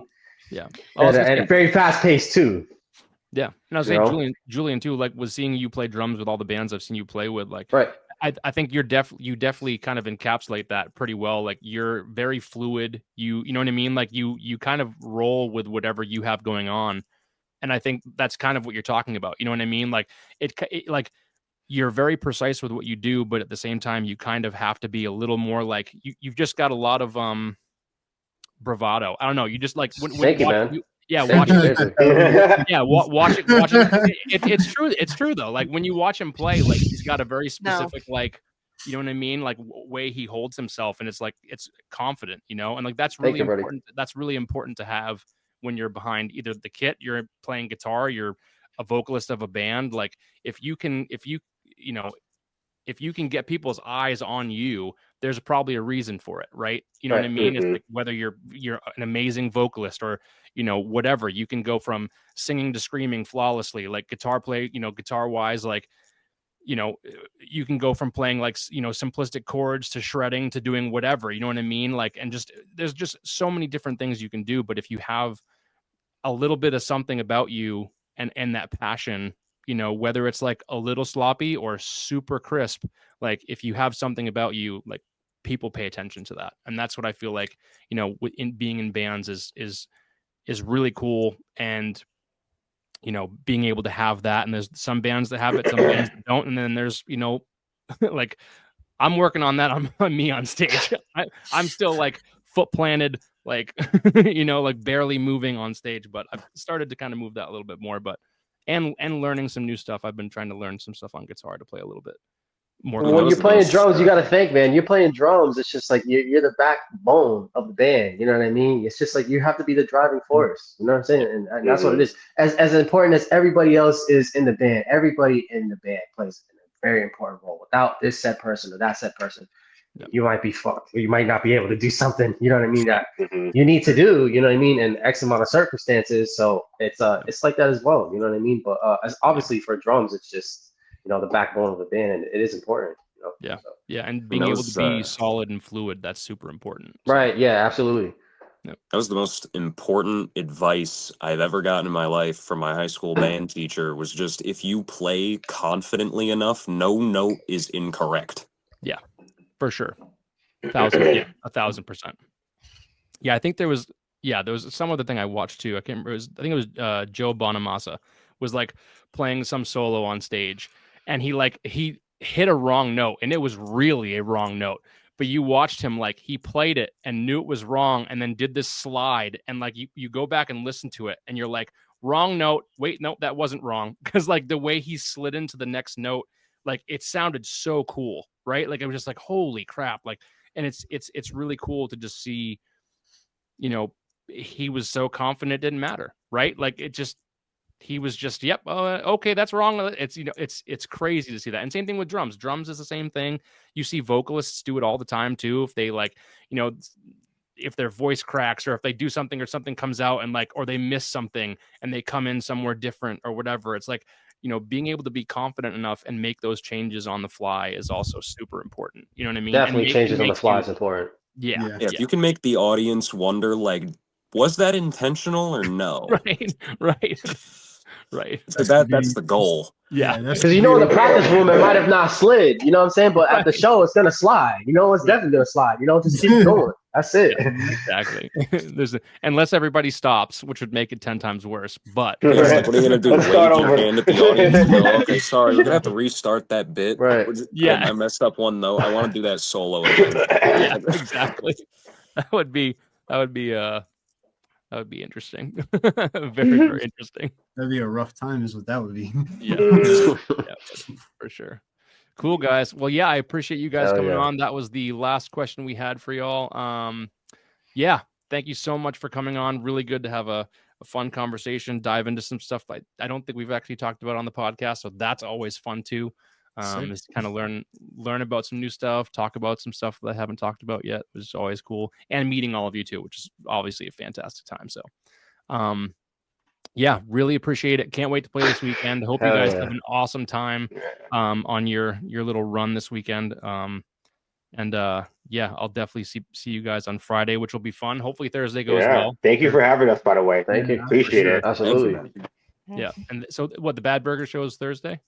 Speaker 1: Yeah.
Speaker 3: And very fast paced too.
Speaker 1: Yeah, and I was
Speaker 3: You
Speaker 1: saying
Speaker 3: know?
Speaker 1: Julian too. Like, was seeing you play drums with all the bands I've seen you play with. Like,
Speaker 3: Right.
Speaker 1: I think you definitely kind of encapsulate that pretty well. Like, you're very fluid. You know what I mean? Like, you kind of roll with whatever you have going on, and I think that's kind of what you're talking about. You know what I mean? Like, it like you're very precise with what you do, but at the same time, you kind of have to be a little more like you've just got a lot of bravado. I don't know. You just like
Speaker 3: Thank you, man.
Speaker 1: yeah,
Speaker 3: Thank
Speaker 1: watch
Speaker 3: you,
Speaker 1: it.
Speaker 3: seriously.
Speaker 1: Yeah, watch it. It's true. It's true though. Like when you watch him play, like he's got a very specific, like, you know what I mean, like way he holds himself, and it's like it's confident, you know, and like that's really
Speaker 3: Thank you, buddy.
Speaker 1: important. That's really important to have when you're behind either the kit, you're playing guitar, you're a vocalist of a band. Like if you can get people's eyes on you, there's probably a reason for it, right? You know what I mean? It's like whether you're an amazing vocalist or, you know, whatever, you can go from singing to screaming flawlessly, like guitar wise, like, you know, you can go from playing like, you know, simplistic chords to shredding to doing whatever, you know what I mean? Like, and just, there's just so many different things you can do. But if you have a little bit of something about you and that passion, you know, whether it's like a little sloppy or super crisp, like if you have something about you, like people pay attention to that. And that's what I feel like, you know, in being in bands is really cool. And, you know, being able to have that, and there's some bands that have it, some bands that don't. And then there's, you know, like I'm working on that on me on stage. I'm still like foot planted, like, you know, like barely moving on stage, but I've started to kind of move that a little bit more, but and learning some new stuff. I've been trying to learn some stuff on guitar to play a little bit more.
Speaker 3: When you're playing drums, you got to think, man. You're playing drums. It's just like you're the backbone of the band. You know what I mean? It's just like you have to be the driving force. You know what I'm saying? And that's what it is. As important as everybody else is in the band, everybody in the band plays a very important role. Without this said person or that said person, you might be fucked. Or you might not be able to do something. You know what I mean? That you need to do. You know what I mean? In X amount of circumstances. So it's like that as well. You know what I mean? But as obviously for drums, it's just, you know, the backbone of the band, and it is important. You know?
Speaker 1: Yeah, so. Yeah, and being able to be solid and fluid, that's super important.
Speaker 3: So. Right? Yeah, absolutely.
Speaker 6: That was the most important advice I've ever gotten in my life from my high school band teacher. Was just, if you play confidently enough, no note is incorrect.
Speaker 1: Yeah, for sure. 1,000%. Yeah, I think there was some other thing I watched too. I can't remember. I think it was Joe Bonamassa was like playing some solo on stage, and he hit a wrong note, and it was really a wrong note. But you watched him, like he played it and knew it was wrong, and then did this slide, and like you go back and listen to it, and you're like, wrong note. Wait, no, that wasn't wrong, because like the way he slid into the next note, like it sounded so cool, right? Like it was just like, holy crap, like. And it's really cool to just see, you know, he was so confident it didn't matter, right? Like he was just, yep, okay, that's wrong. It's, you know, it's crazy to see that. And same thing with drums. Drums is the same thing. You see vocalists do it all the time too. If they like, you know, if their voice cracks or if they do something or something comes out and like, or they miss something and they come in somewhere different or whatever, it's like, you know, being able to be confident enough and make those changes on the fly is also super important. You know what I mean?
Speaker 3: Definitely changes on the fly is important.
Speaker 1: Yeah.
Speaker 6: If you can make the audience wonder, like, was that intentional or no?
Speaker 1: Right.
Speaker 6: That's the goal.
Speaker 1: Yeah.
Speaker 3: Because you know, in the practice room, it might have not slid. You know what I'm saying? But at the show, it's gonna slide. You know, it's definitely gonna slide. You know, just keep going. That's it.
Speaker 1: Yeah, exactly. Unless everybody stops, which would make it 10 times worse. But
Speaker 6: what are you gonna do? Wave your hand at the audience? Go, okay, sorry, we're gonna have to restart that bit.
Speaker 3: Right.
Speaker 6: I messed up one note. I want to do that solo again.
Speaker 1: Yeah, exactly. That would be interesting. Very, very interesting.
Speaker 5: That'd be a rough time, is what that would be.
Speaker 1: Yeah, for sure. Cool, guys. Well, yeah, I appreciate you guys coming on. That was the last question we had for y'all. Yeah, thank you so much for coming on. Really good to have a fun conversation, dive into some stuff I don't think we've actually talked about on the podcast, so that's always fun too.
Speaker 5: Sick.
Speaker 1: Is to kind of learn about some new stuff, talk about some stuff that I haven't talked about yet, which is always cool, and meeting all of you too, which is obviously a fantastic time. So, yeah, really appreciate it. Can't wait to play this weekend. Hope you
Speaker 3: Hell
Speaker 1: guys
Speaker 3: yeah.
Speaker 1: have an awesome time on your little run this weekend. Yeah, I'll definitely see you guys on Friday, which will be fun. Hopefully Thursday goes well.
Speaker 4: Thank you for having us, by the way.
Speaker 3: Thank you.
Speaker 4: Appreciate it.
Speaker 3: Absolutely.
Speaker 1: Yeah. And so what, the Bad Burger show is Thursday?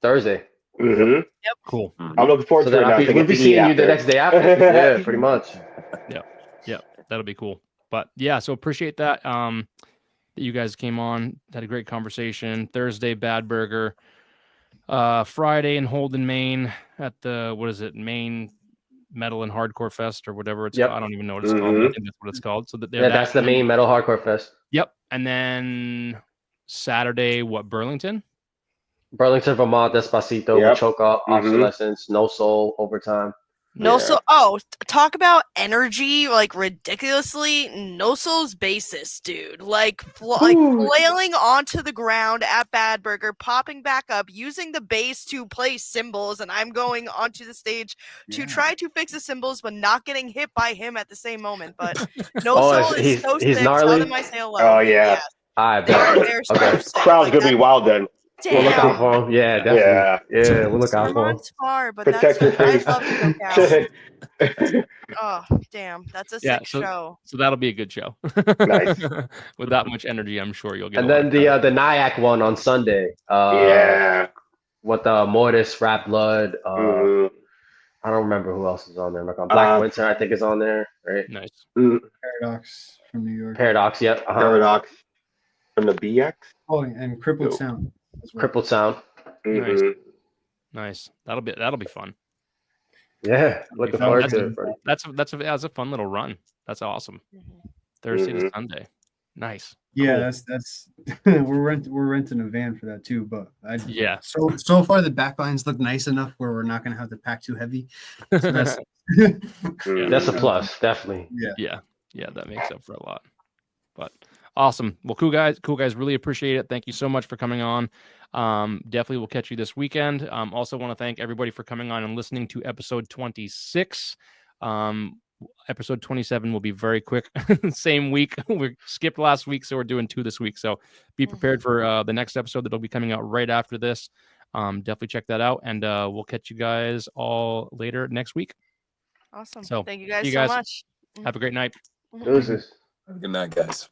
Speaker 3: Thursday.
Speaker 4: Mm-hmm.
Speaker 1: Cool.
Speaker 4: I'm looking forward
Speaker 3: So
Speaker 4: to
Speaker 3: then
Speaker 4: it. Now,
Speaker 3: we'll be seeing you the next day after. Yeah, pretty much.
Speaker 1: Yeah, that'll be cool. But yeah, so appreciate that. That you guys came on, had a great conversation. Thursday, Bad Burger. Friday in Holden, Maine at the, what is it, Maine Metal and Hardcore Fest or whatever it's called. I don't even know what it's called. I think that's what it's called. So that
Speaker 3: That's the main Metal Hardcore Fest.
Speaker 1: Yep. And then Saturday, what, Burlington?
Speaker 3: Burlington, Vermont, Despacito,
Speaker 4: Yep.
Speaker 3: Choke Up, Obsolescence, No Soul, Overtime.
Speaker 2: No Soul. Oh, talk about energy, like ridiculously. No Soul's bassist, dude. Like flailing onto the ground at Bad Burger, popping back up, using the bass to play cymbals, and I'm going onto the stage to try to fix the cymbals, but not getting hit by him at the same moment. But No Soul is so
Speaker 3: he's
Speaker 2: sick.
Speaker 3: gnarly.
Speaker 2: So did my say hello.
Speaker 4: Oh, yeah.
Speaker 3: I bet.
Speaker 2: They're so
Speaker 3: Okay.
Speaker 2: sick.
Speaker 4: Crowd's
Speaker 2: Like,
Speaker 4: going to be wild then.
Speaker 3: We'll look out
Speaker 2: damn.
Speaker 3: for him. Yeah, definitely. Yeah, we'll look out for him.
Speaker 2: Vermont's far, but
Speaker 4: Protect your
Speaker 2: that's
Speaker 4: face.
Speaker 2: I love SoCal. Oh, damn. That's a sick show.
Speaker 1: So that'll be a good show.
Speaker 4: Nice.
Speaker 1: With that much energy, I'm sure you'll get.
Speaker 3: And then the Nyack one on Sunday. With Mortis, Rap Blood. I don't remember who else is on there. Like on Black Winter, I think is on there. Right.
Speaker 1: Nice.
Speaker 5: Paradox from New York.
Speaker 3: Paradox. Yep.
Speaker 4: Paradox from the BX.
Speaker 5: Oh, and Crippled Sound. As well.
Speaker 3: Crippled Sound.
Speaker 1: Nice. That'll be fun.
Speaker 3: Yeah, looking forward to it. Bro.
Speaker 1: That's a fun little run. That's awesome. Thursday to Sunday. Nice.
Speaker 5: Yeah, cool. That's we're renting a van for that too. But so far the backlines look nice enough where we're not gonna have to pack too heavy. So that's
Speaker 3: that's a plus, definitely.
Speaker 1: Yeah, that makes up for a lot. But awesome. Well, cool guys. Really appreciate it. Thank you so much for coming on. Definitely will catch you this weekend. Also want to thank everybody for coming on and listening to episode 26. Episode 27 will be very quick. Same week. We skipped last week, so we're doing 2 this week. So be prepared for the next episode that'll be coming out right after this. Definitely check that out, and we'll catch you guys all later next week.
Speaker 2: Awesome.
Speaker 1: So
Speaker 2: thank you guys so much.
Speaker 1: Have a great night.
Speaker 3: Deuces.
Speaker 6: Good night, guys.